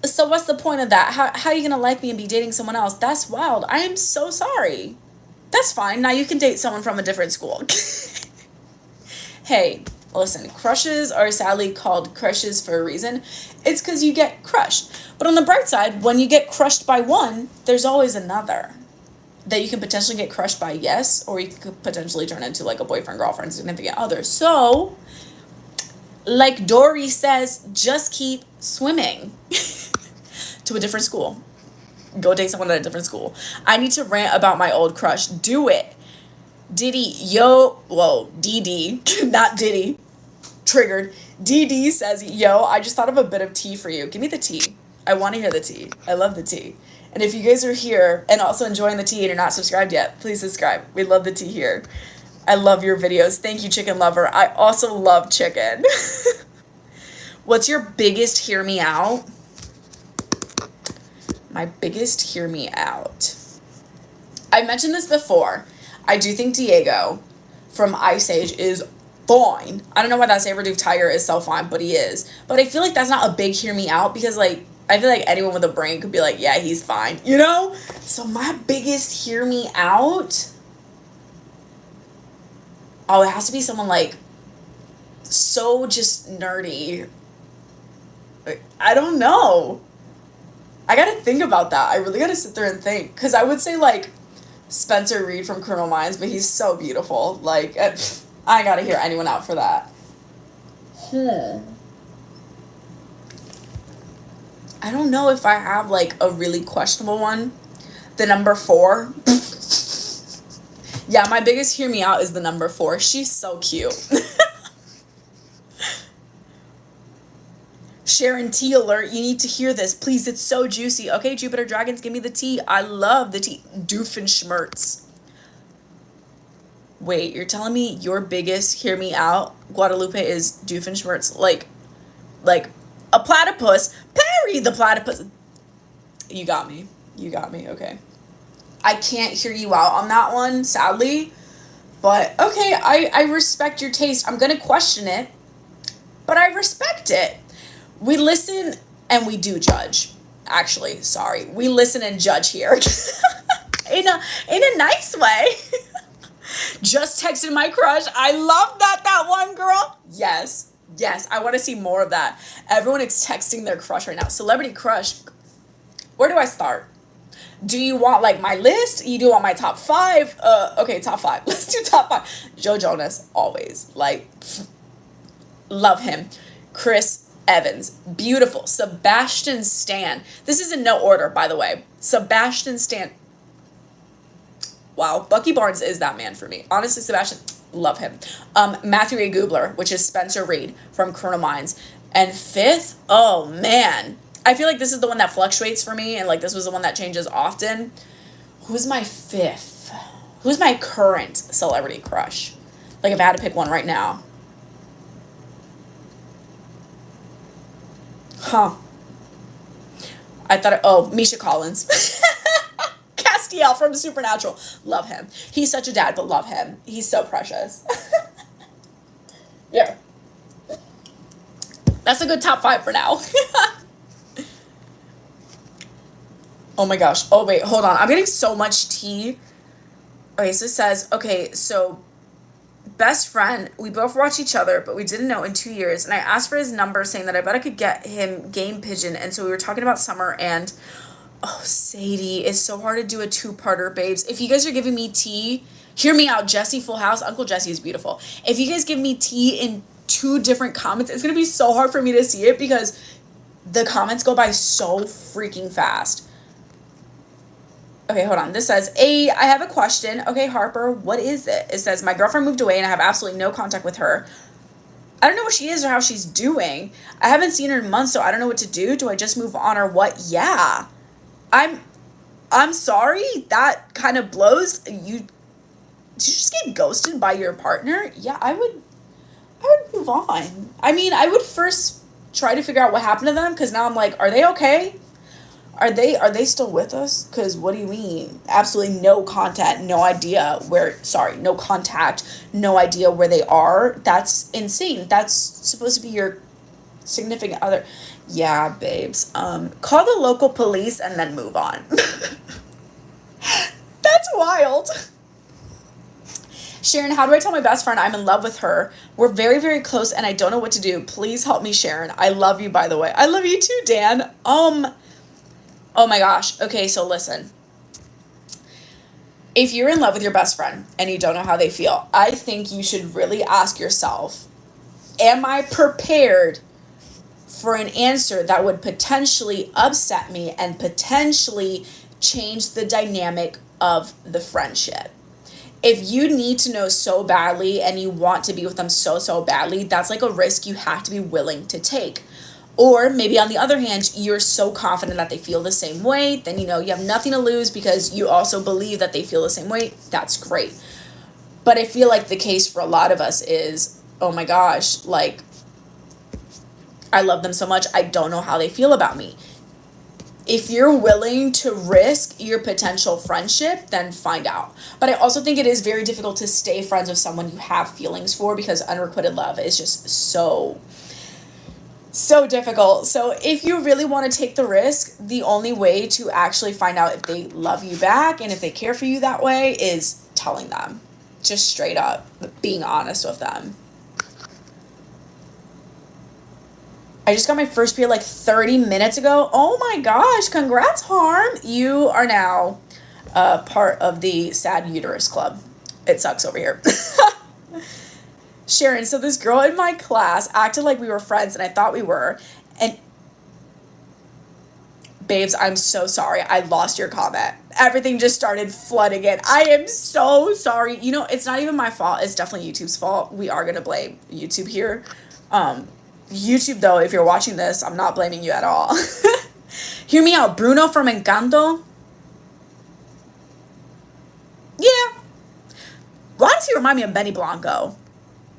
So what's the point of that? How are you going to like me and be dating someone else? That's wild. I am so sorry. That's fine. Now you can date someone from a different school. Hey, listen, crushes are sadly called crushes for a reason. It's because you get crushed. But on the bright side, when you get crushed by one, there's always another that you can potentially get crushed by, yes, or you could potentially turn into like a boyfriend, girlfriend, significant other. So, like Dory says, just keep swimming to a different school. Go date someone at a different school. I need to rant about my old crush. Do it. Diddy, DD, not Diddy. Triggered. DD says, yo, I just thought of a bit of tea for you. Give me the tea. I want to hear the tea. I love the tea. And if you guys are here and also enjoying the tea and you're not subscribed yet, please subscribe. We love the tea here. I love your videos. Thank you, chicken lover. I also love chicken. What's your biggest hear me out? My biggest hear me out. I mentioned this before. I do think Diego from Ice Age is fine. I don't know why that Sabretooth Tiger is so fine, but he is. But I feel like that's not a big hear me out because, like, I feel like anyone with a brain could be like, yeah, he's fine, you know? So my biggest hear me out, oh, it has to be someone, like, so just nerdy. I don't know. I gotta think about that. I really gotta sit there and think. Because I would say, like, Spencer Reed from Criminal Minds, but he's so beautiful. Like, I gotta hear anyone out for that. I don't know if I have, like, a really questionable one. The number 4. Yeah, my biggest hear me out is the number 4. She's so cute. Sharon, tea alert. You need to hear this. Please, it's so juicy. Okay, Jupiter Dragons, give me the tea. I love the tea. Doofenshmirtz. Wait, you're telling me your biggest, hear me out, Guadalupe is Doofenshmirtz? Like a platypus. Perry the platypus. You got me. You got me. Okay. I can't hear you out on that one, sadly. But okay, I respect your taste. I'm going to question it, but I respect it. We listen and we do judge. Actually, sorry. We listen and judge here. in a nice way. Just texted my crush. I love that one girl. Yes. Yes, I want to see more of that. Everyone is texting their crush right now. Celebrity crush. Where do I start? Do you want like my list? You do want my top 5? Okay, top 5. Let's do top 5. Joe Jonas, always. Like, love him. Chris Evans, beautiful. Sebastian Stan. This is in no order, by the way. Sebastian Stan. Wow, Bucky Barnes is that man for me. Honestly, Sebastian, love him. Matthew A. Gubler, which is Spencer Reed from Criminal Minds. And 5th, oh man. I feel like this is the one that fluctuates for me, and like this was the one that changes often. Who's my 5th? Who's my current celebrity crush? Like if I had to pick one right now. Huh. I thought, Misha Collins. Castiel from Supernatural. Love him. He's such a dad, but love him. He's so precious. Yeah. That's a good top 5 for now. Oh my gosh. Oh wait, hold on. I'm getting so much tea. Okay, so it says, okay, so best friend, we both watch each other, but we didn't know in 2 years. And I asked for his number saying that I bet I could get him Game Pigeon. And so we were talking about summer and, oh, Sadie, it's so hard to do a 2-parter, babes. If you guys are giving me tea, hear me out. Jesse, Full House, Uncle Jesse is beautiful. If you guys give me tea in 2 different comments, it's going to be so hard for me to see it because the comments go by so freaking fast. Okay, hold on. This says, I have a question. Okay, Harper, what is it? It says, my girlfriend moved away and I have absolutely no contact with her. I don't know what she is or how she's doing. I haven't seen her in months, so I don't know what to do. Do I just move on or what? Yeah. I'm sorry. That kind of blows. Did you just get ghosted by your partner? Yeah, I would move on. I mean, I would first try to figure out what happened to them because now I'm like, are they okay? Are they still with us? Because what do you mean? Absolutely no contact, no idea no contact, no idea where they are. That's insane. That's supposed to be your significant other. Yeah, babes. Call the local police and then move on. That's wild. Sharon, how do I tell my best friend I'm in love with her? We're very, very close and I don't know what to do. Please help me, Sharon. I love you, by the way. I love you too, Dan. Oh my gosh. Okay, so listen. If you're in love with your best friend and you don't know how they feel, I think you should really ask yourself, am I prepared for an answer that would potentially upset me and potentially change the dynamic of the friendship? If you need to know so badly and you want to be with them so badly, that's like a risk you have to be willing to take. Or maybe on the other hand, you're so confident that they feel the same way, then you have nothing to lose because you also believe that they feel the same way. That's great. But I feel like the case for a lot of us is, oh my gosh, like, I love them so much, I don't know how they feel about me. If you're willing to risk your potential friendship, then find out. But I also think it is very difficult to stay friends with someone you have feelings for because unrequited love is just so difficult. So if you really want to take the risk, the only way to actually find out if they love you back and if they care for you that way is telling them. Just straight up being honest with them. I just got my first period like 30 minutes ago. Oh my gosh, congrats, Harm. You are now part of the sad uterus club. It sucks over here. Sharon, so this girl in my class acted like we were friends and I thought we were. And babes, I'm so sorry. I lost your comment. Everything just started flooding in. I am so sorry. It's not even my fault. It's definitely YouTube's fault. We are going to blame YouTube here. YouTube, though, if you're watching this, I'm not blaming you at all. Hear me out. Bruno from Encanto. Yeah. Why does he remind me of Benny Blanco?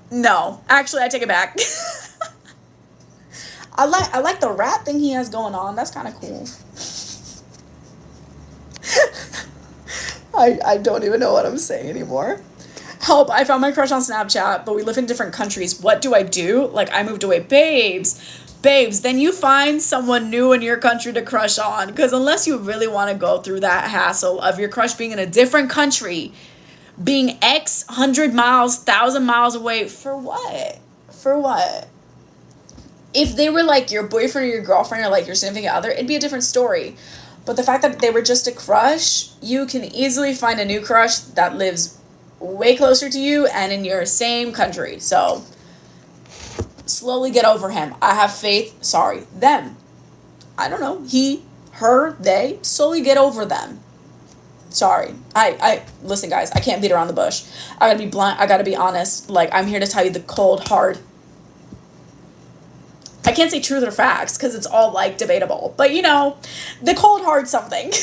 No. Actually, I take it back. I like the rap thing he has going on. That's kind of cool. I don't even know what I'm saying anymore. Help, I found my crush on Snapchat, but we live in different countries. What do I do? Like, I moved away. Babes, then you find someone new in your country to crush on. Because unless you really want to go through that hassle of your crush being in a different country, being X 100 miles, 1,000 miles away, for what? For what? If they were like your boyfriend or your girlfriend or like your significant other, it'd be a different story. But the fact that they were just a crush, you can easily find a new crush that lives way closer to you and in your same country. So slowly get over him. I have faith. Sorry, them. I don't know. He, her, they. Slowly get over them. Sorry. I listen, guys. I can't beat around the bush. I gotta be blunt. I gotta be honest. Like, I'm here to tell you the cold, hard. I can't say truth or facts because it's all like debatable. But you know, the cold, hard something.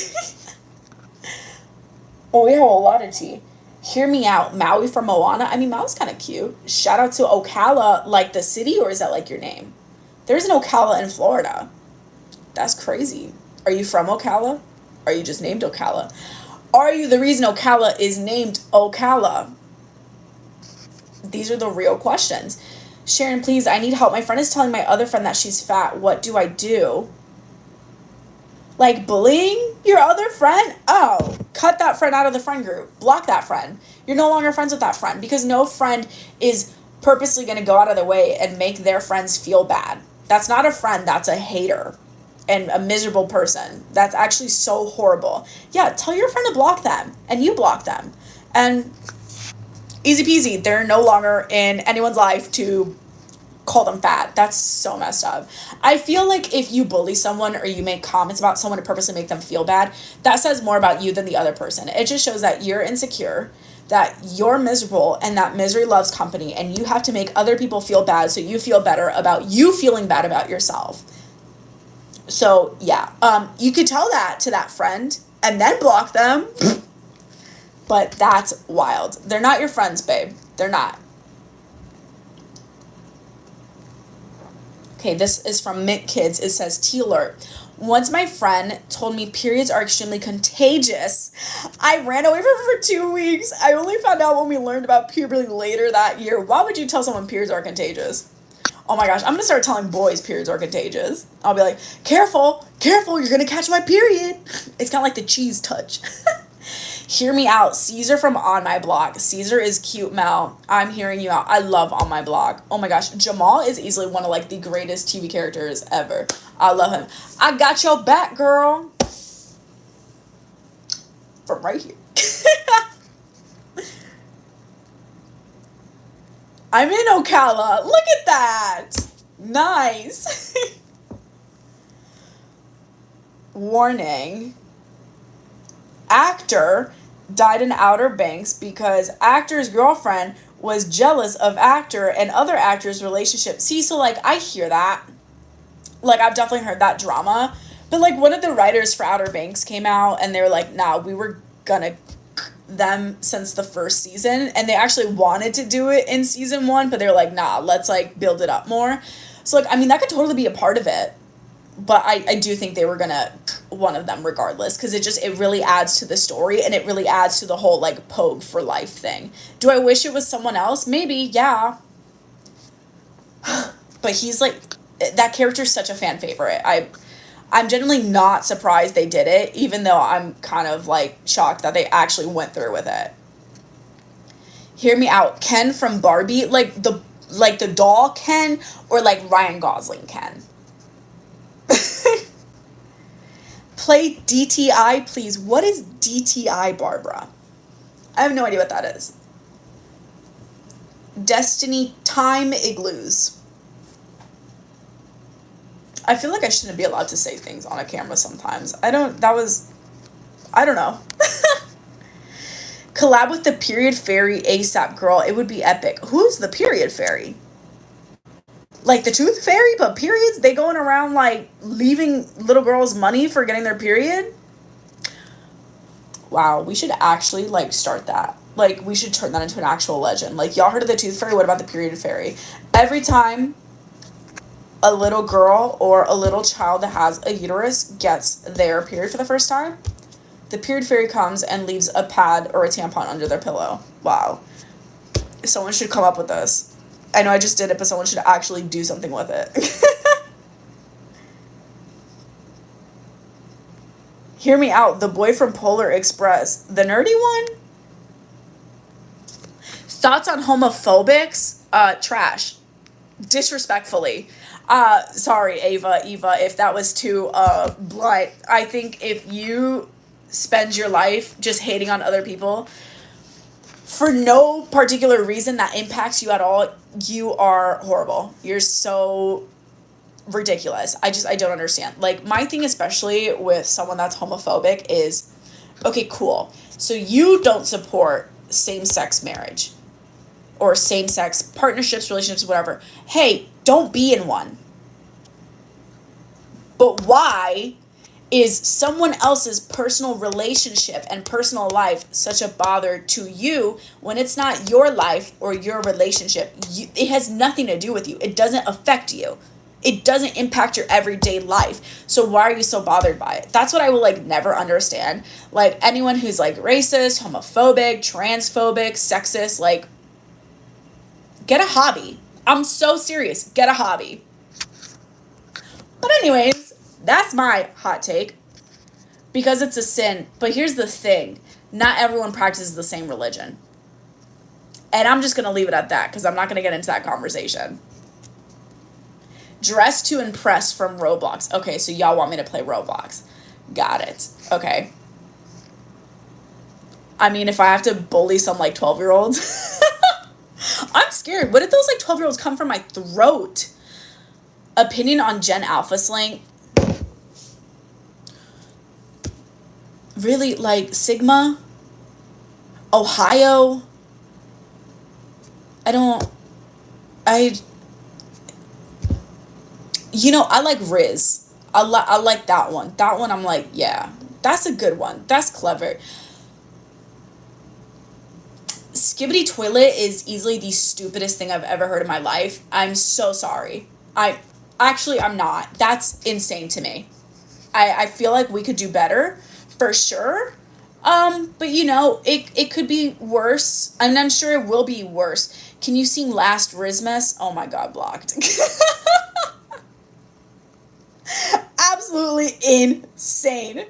Oh, we have a lot of tea. Hear me out. Maui from Moana. I mean, Maui's kind of cute. Shout out to Ocala, like the city, or is that like your name? There's an Ocala in Florida. That's crazy. Are you from Ocala? Are you just named Ocala? Are you the reason Ocala is named Ocala? These are the real questions. Sharon, please, I need help. My friend is telling my other friend that she's fat. What do I do? Like bullying your other friend? Oh, cut that friend out of the friend group. Block that friend. You're no longer friends with that friend because no friend is purposely going to go out of their way and make their friends feel bad. That's not a friend. That's a hater and a miserable person. That's actually so horrible. Yeah, tell your friend to block them and you block them. And easy peasy. They're no longer in anyone's life to call them fat. That's so messed up. I feel like if you bully someone or you make comments about someone to purposely make them feel bad, that says more about you than the other person. It just shows that you're insecure, that you're miserable, and that misery loves company, and you have to make other people feel bad so you feel better about you feeling bad about yourself. So yeah, you could tell that to that friend and then block them. But that's wild. They're not your friends, babe. They're not. Okay, this is from Mint Kids. It says, Tea alert. Once my friend told me periods are extremely contagious, I ran away from her for 2 weeks. I only found out when we learned about puberty later that year. Why would you tell someone periods are contagious? Oh my gosh, I'm going to start telling boys periods are contagious. I'll be like, careful, you're going to catch my period. It's kind of like the cheese touch. Hear me out. Caesar from On My Block. Caesar is cute, Mel. I'm hearing you out. I love On My Block. Oh my gosh. Jamal is easily one of like the greatest TV characters ever. I love him. I got your back, girl. From right here. I'm in Ocala. Look at that. Nice. Warning. Actor died in Outer Banks because actor's girlfriend was jealous of actor and other actors' relationship. See, so like I hear that. Like I've definitely heard that drama. But like one of the writers for Outer Banks came out and they were like, nah, we were gonna them since the first season. And they actually wanted to do it in season 1, but they were like, nah, let's like build it up more. So like, I mean, that could totally be a part of it. But I do think they were gonna one of them regardless because it really adds to the story and it really adds to the whole like Pogue for life thing. Do I wish it was someone else? Maybe, yeah. But he's like, that character's such a fan favorite. I'm genuinely not surprised they did it, even though I'm kind of like shocked that they actually went through with it. Hear me out. Ken from Barbie, like the doll Ken or like Ryan Gosling Ken. Play DTI, please. What is DTI, Barbara? I have no idea what that is. Destiny Time Igloos. I feel like I shouldn't be allowed to say things on a camera sometimes. I don't know. Collab with the Period Fairy ASAP girl. It would be epic. Who's the Period Fairy? Like the tooth fairy, but periods, they going around like leaving little girls money for getting their period. Wow, we should actually like start that. Like we should turn that into an actual legend. Like y'all heard of the tooth fairy? What about the period fairy? Every time a little girl or a little child that has a uterus gets their period for the first time, the period fairy comes and leaves a pad or a tampon under their pillow. Wow. Someone should come up with this. I know I just did it, but someone should actually do something with it. Hear me out. The boy from Polar Express. The nerdy one? Thoughts on homophobics? Trash. Disrespectfully. Sorry, Eva, if that was too blunt. I think if you spend your life just hating on other people for no particular reason that impacts you at all, you are horrible. You're so ridiculous. I don't understand. Like, my thing, especially with someone that's homophobic, is, okay, cool. So you don't support same-sex marriage or same-sex partnerships, relationships, whatever. Hey, don't be in one. But why is someone else's personal relationship and personal life such a bother to you when it's not your life or your relationship? It has nothing to do with you. It doesn't affect you. It doesn't impact your everyday life. So why are you so bothered by it? That's what I will like never understand. Like anyone who's like racist, homophobic, transphobic, sexist, like get a hobby. I'm so serious. Get a hobby. But anyways, that's my hot take. Because it's a sin. But here's the thing. Not everyone practices the same religion. And I'm just going to leave it at that because I'm not going to get into that conversation. Dress to impress from Roblox. Okay, so y'all want me to play Roblox. Got it. Okay. I mean, if I have to bully some like 12-year-olds. I'm scared. What if those like 12-year-olds come from my throat? Opinion on Gen Alpha slang. Really, like Sigma? Ohio? I like Riz. I like that one. That one I'm like, yeah, that's a good one. That's clever. Skibbity toilet is easily the stupidest thing I've ever heard in my life. I'm so sorry. I'm not. That's insane to me. I feel like we could do better, for sure. But it could be worse. And I'm sure it will be worse. Can you sing Last Rismas? Oh my God, blocked. Absolutely insane.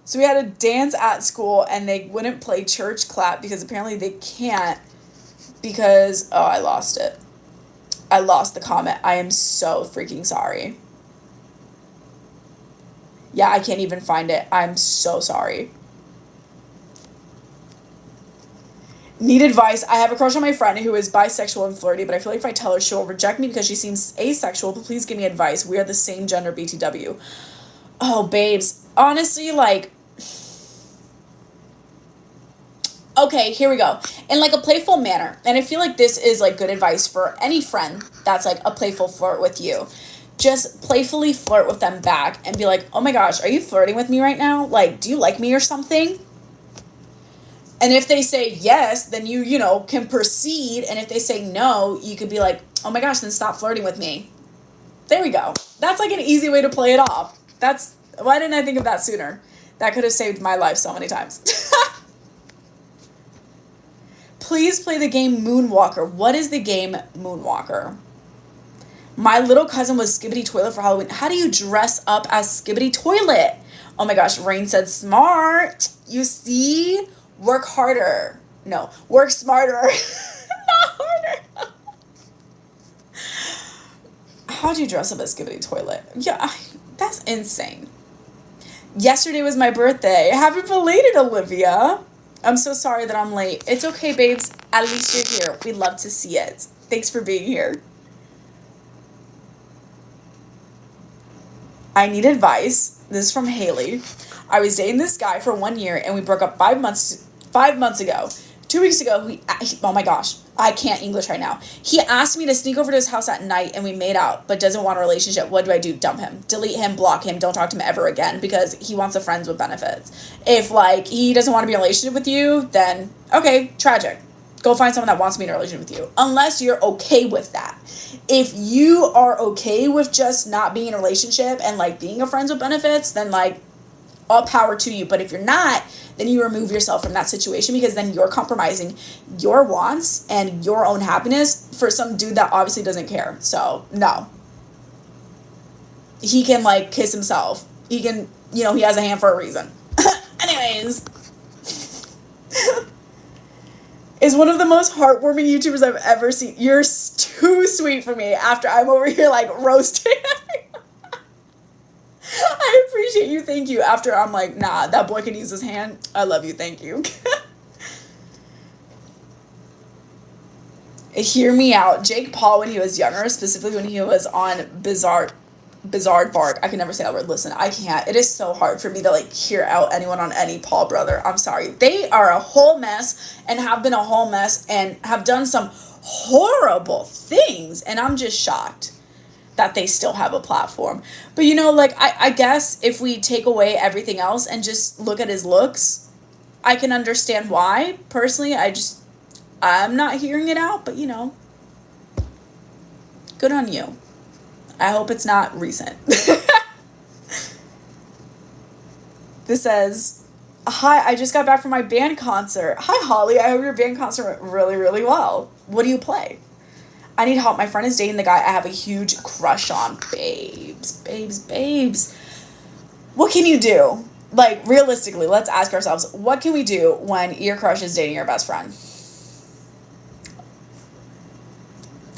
So we had a dance at school and they wouldn't play church clap because apparently they can't because, I lost it. I lost the comment. I am so freaking sorry. Yeah, I can't even find it. I'm so sorry. Need advice. I have a crush on my friend who is bisexual and flirty, but I feel like if I tell her, she'll reject me because she seems asexual, but please give me advice. We are the same gender, BTW. Oh, babes. Honestly, like... Okay, here we go. In like a playful manner. And I feel like this is like good advice for any friend that's like a playful flirt with you. Just playfully flirt with them back and be like, oh my gosh, are you flirting with me right now? Like, do you like me or something? And if they say yes, then you can proceed. And if they say no, you could be like, oh my gosh, then stop flirting with me. There we go. That's like an easy way to play it off. Why didn't I think of that sooner? That could have saved my life so many times. Please play the game Moonwalker. What is the game Moonwalker? My little cousin was Skibbity Toilet for Halloween. How do you dress up as Skibbity Toilet? Oh my gosh, Rain said smart. You see? Work harder. No, work smarter. Not harder. How do you dress up as Skibbity Toilet? Yeah, that's insane. Yesterday was my birthday. Happy belated, Olivia. I'm so sorry that I'm late. It's okay, babes. At least you're here. We love to see it. Thanks for being here. I need advice. This is from Haley. I was dating this guy for 1 year and we broke up 5 months ago. 2 weeks ago, oh my gosh. I can't English right now. He asked me to sneak over to his house at night and we made out, but doesn't want a relationship. What do? Dump him. Delete him, block him, don't talk to him ever again because he wants a friends with benefits. If, like, he doesn't want to be in a relationship with you, then, okay, tragic. Go find someone that wants to be in a relationship with you. Unless you're okay with that. If you are okay with just not being in a relationship and, like, being a friends with benefits, then, like, all power to you. But if you're not, then you remove yourself from that situation because then you're compromising your wants and your own happiness for some dude that obviously doesn't care. So, no. He can, like, kiss himself. He can, he has a hand for a reason. Anyways. Is one of the most heartwarming YouTubers I've ever seen. You're too sweet for me after I'm over here, like, roasting. I appreciate you, thank you. After I'm like, nah, that boy can use his hand. I love you, thank you. Hear me out. Jake Paul, when he was younger, specifically when he was on Bizarre Bark. I can never say that word. Listen, I can't. It is so hard for me to, like, hear out anyone on any Paul brother. I'm sorry. They are a whole mess and have been a whole mess and have done some horrible things. And I'm just shocked that they still have a platform. But, like, I guess if we take away everything else and just look at his looks, I can understand why. Personally, I'm not hearing it out, but, good on you. I hope it's not recent. This says, hi, I just got back from my band concert. Hi, Holly. I hope your band concert went really, really well. What do you play? I need help. My friend is dating the guy I have a huge crush on. Babes. What can you do? Like, realistically, let's ask ourselves, what can we do when your crush is dating your best friend?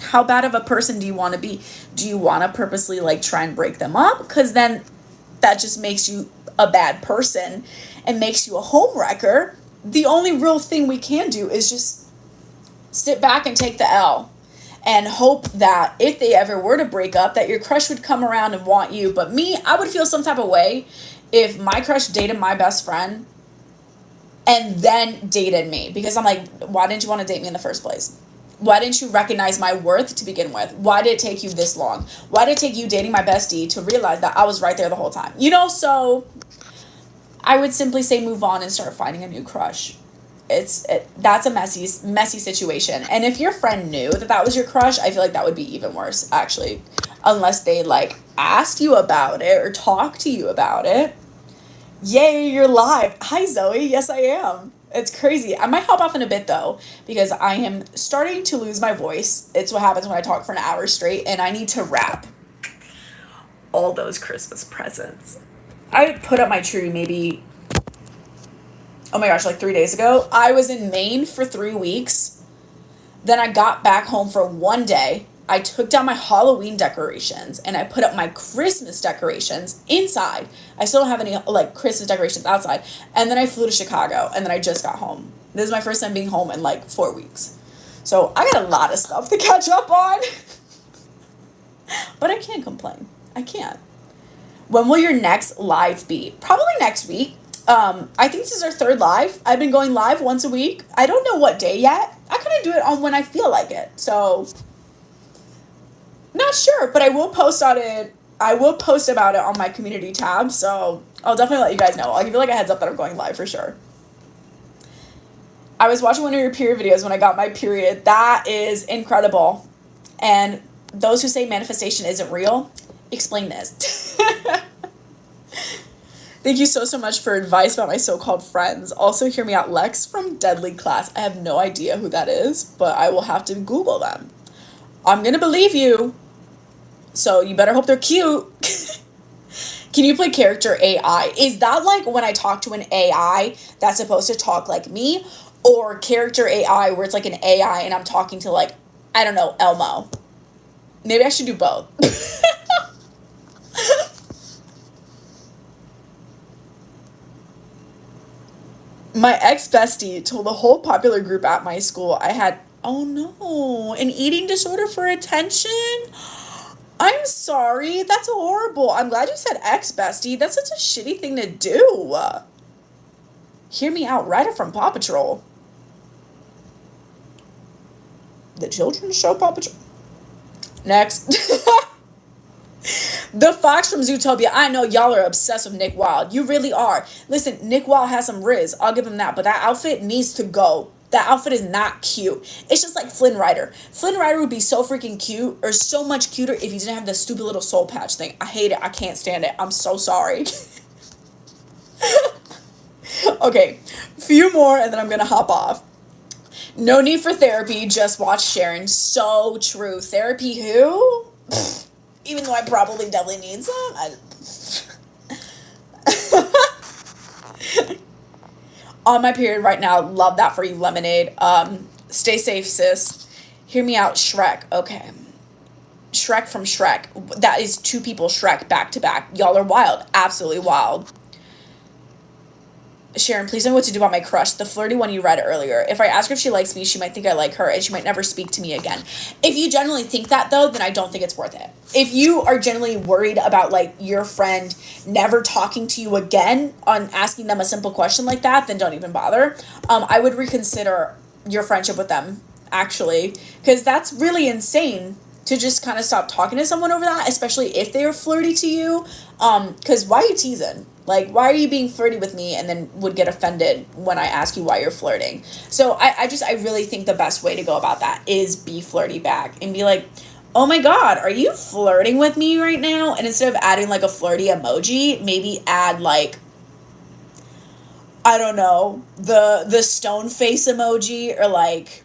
How bad of a person do you want to be? Do you want to purposely, like, try and break them up? Because then that just makes you a bad person and makes you a homewrecker. The only real thing we can do is just sit back and take the L and hope that if they ever were to break up, that your crush would come around and want you. But me, I would feel some type of way if my crush dated my best friend and then dated me. Because I'm like, why didn't you want to date me in the first place? Why didn't you recognize my worth to begin with? Why did it take you this long? Why did it take you dating my bestie to realize that I was right there the whole time? So I would simply say move on and start finding a new crush. That's a messy situation. And if your friend knew that was your crush, I feel like that would be even worse, actually. Unless they, like, asked you about it or talked to you about it. Yay, you're live. Hi, Zoe. Yes, I am. It's crazy. I might hop off in a bit, though, because I am starting to lose my voice. It's what happens when I talk for an hour straight, and I need to wrap all those Christmas presents. I put up my tree maybe, oh my gosh, like 3 days ago. I was in Maine for 3 weeks. Then I got back home for 1 day. I took down my Halloween decorations and I put up my Christmas decorations inside. I still don't have any, like, Christmas decorations outside. And then I flew to Chicago and then I just got home. This is my first time being home in, like, 4 weeks. So I got a lot of stuff to catch up on. But I can't complain. I can't. When will your next live be? Probably next week. I think this is our 3rd live. I've been going live once a week. I don't know what day yet. I kind of do it on when I feel like it. So, not sure, but I will post on it. I will post about it on my community tab. So, I'll definitely let you guys know. I'll give you, like, a heads up that I'm going live for sure. I was watching one of your period videos when I got my period. That is incredible. And those who say manifestation isn't real, explain this. Thank you so much for advice about my so-called friends. Also, hear me out, Lex from Deadly Class. I have no idea who that is, but I will have to Google them. I'm going to believe you, so you better hope they're cute. Can you play character AI? Is that like when I talk to an AI that's supposed to talk like me? Or character AI where it's like an AI and I'm talking to, like, I don't know, Elmo? Maybe I should do both. My ex-bestie told the whole popular group at my school I had, oh no, an eating disorder for attention? I'm sorry. That's horrible. I'm glad you said ex-bestie. That's such a shitty thing to do. Hear me out. Ryder from Paw Patrol. The children's show Paw Patrol. Next. The fox from Zootopia. I know y'all are obsessed with Nick Wilde. You really are. Listen, Nick Wilde has some riz. I'll give him that. But that outfit needs to go. That outfit is not cute. It's just like Flynn Rider. Flynn Rider would be so freaking cute, or so much cuter, if he didn't have the stupid little soul patch thing. I hate it. I can't stand it. I'm so sorry. Okay, few more and then I'm gonna hop off. No need for therapy, just watch Sharon. So true. Therapy who? Even though I probably definitely need some. On my period right now. Love that for you, Lemonade. Stay safe, sis. Hear me out, Shrek. Okay. Shrek from Shrek. That is two people Shrek back to back. Y'all are wild. Absolutely wild. Sharon, please tell me what to do about my crush, the flirty one you read earlier. If I ask her if she likes me, she might think I like her, and she might never speak to me again. If you generally think that, though, then I don't think it's worth it. If you are generally worried about, like, your friend never talking to you again on asking them a simple question like that, then don't even bother. I would reconsider your friendship with them, actually, because that's really insane to just kind of stop talking to someone over that, especially if they are flirty to you. Because why are you teasing? Like, why are you being flirty with me and then would get offended when I ask you why you're flirting? So I really think the best way to go about that is be flirty back and be like, oh my God, are you flirting with me right now? And instead of adding like a flirty emoji, maybe add like, I don't know, the stone face emoji, or like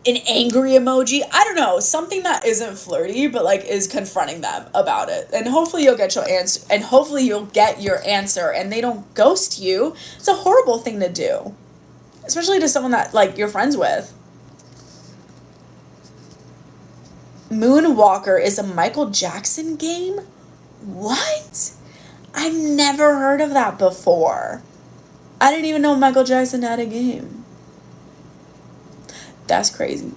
an angry emoji. I don't know, something that isn't flirty, but like is confronting them about it. And hopefully you'll get your answer and they don't ghost you. It's a horrible thing to do, especially to someone that like you're friends with. Moonwalker is a Michael Jackson game? What? I've never heard of that before. I didn't even know Michael Jackson had a game. That's crazy.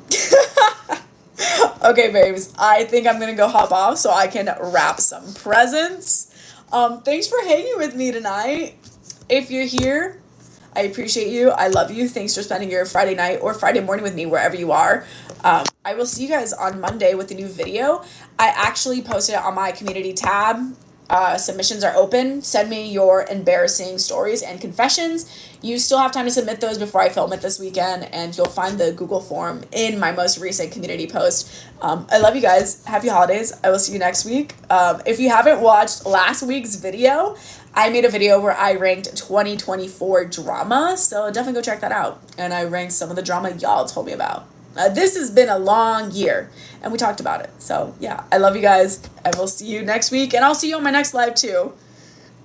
Okay, babes. I think I'm going to go hop off so I can wrap some presents. Thanks for hanging with me tonight. If you're here, I appreciate you. I love you. Thanks for spending your Friday night or Friday morning with me wherever you are. I will see you guys on Monday with a new video. I actually posted it on my community tab. Submissions are open. Send me your embarrassing stories and confessions. You still have time to submit those before I film it this weekend, and you'll find the Google form in my most recent community post. I love you guys. Happy holidays. I will see you next week. If you haven't watched last week's video, I made a video where I ranked 2024 drama, so definitely go check that out. And I ranked some of the drama y'all told me about. This has been a long year, and we talked about it. So, yeah, I love you guys. I will see you next week, and I'll see you on my next live, too.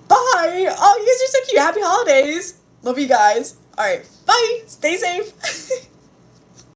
Bye. Oh, you guys are so cute. Happy holidays. Love you guys. All right. Bye. Stay safe.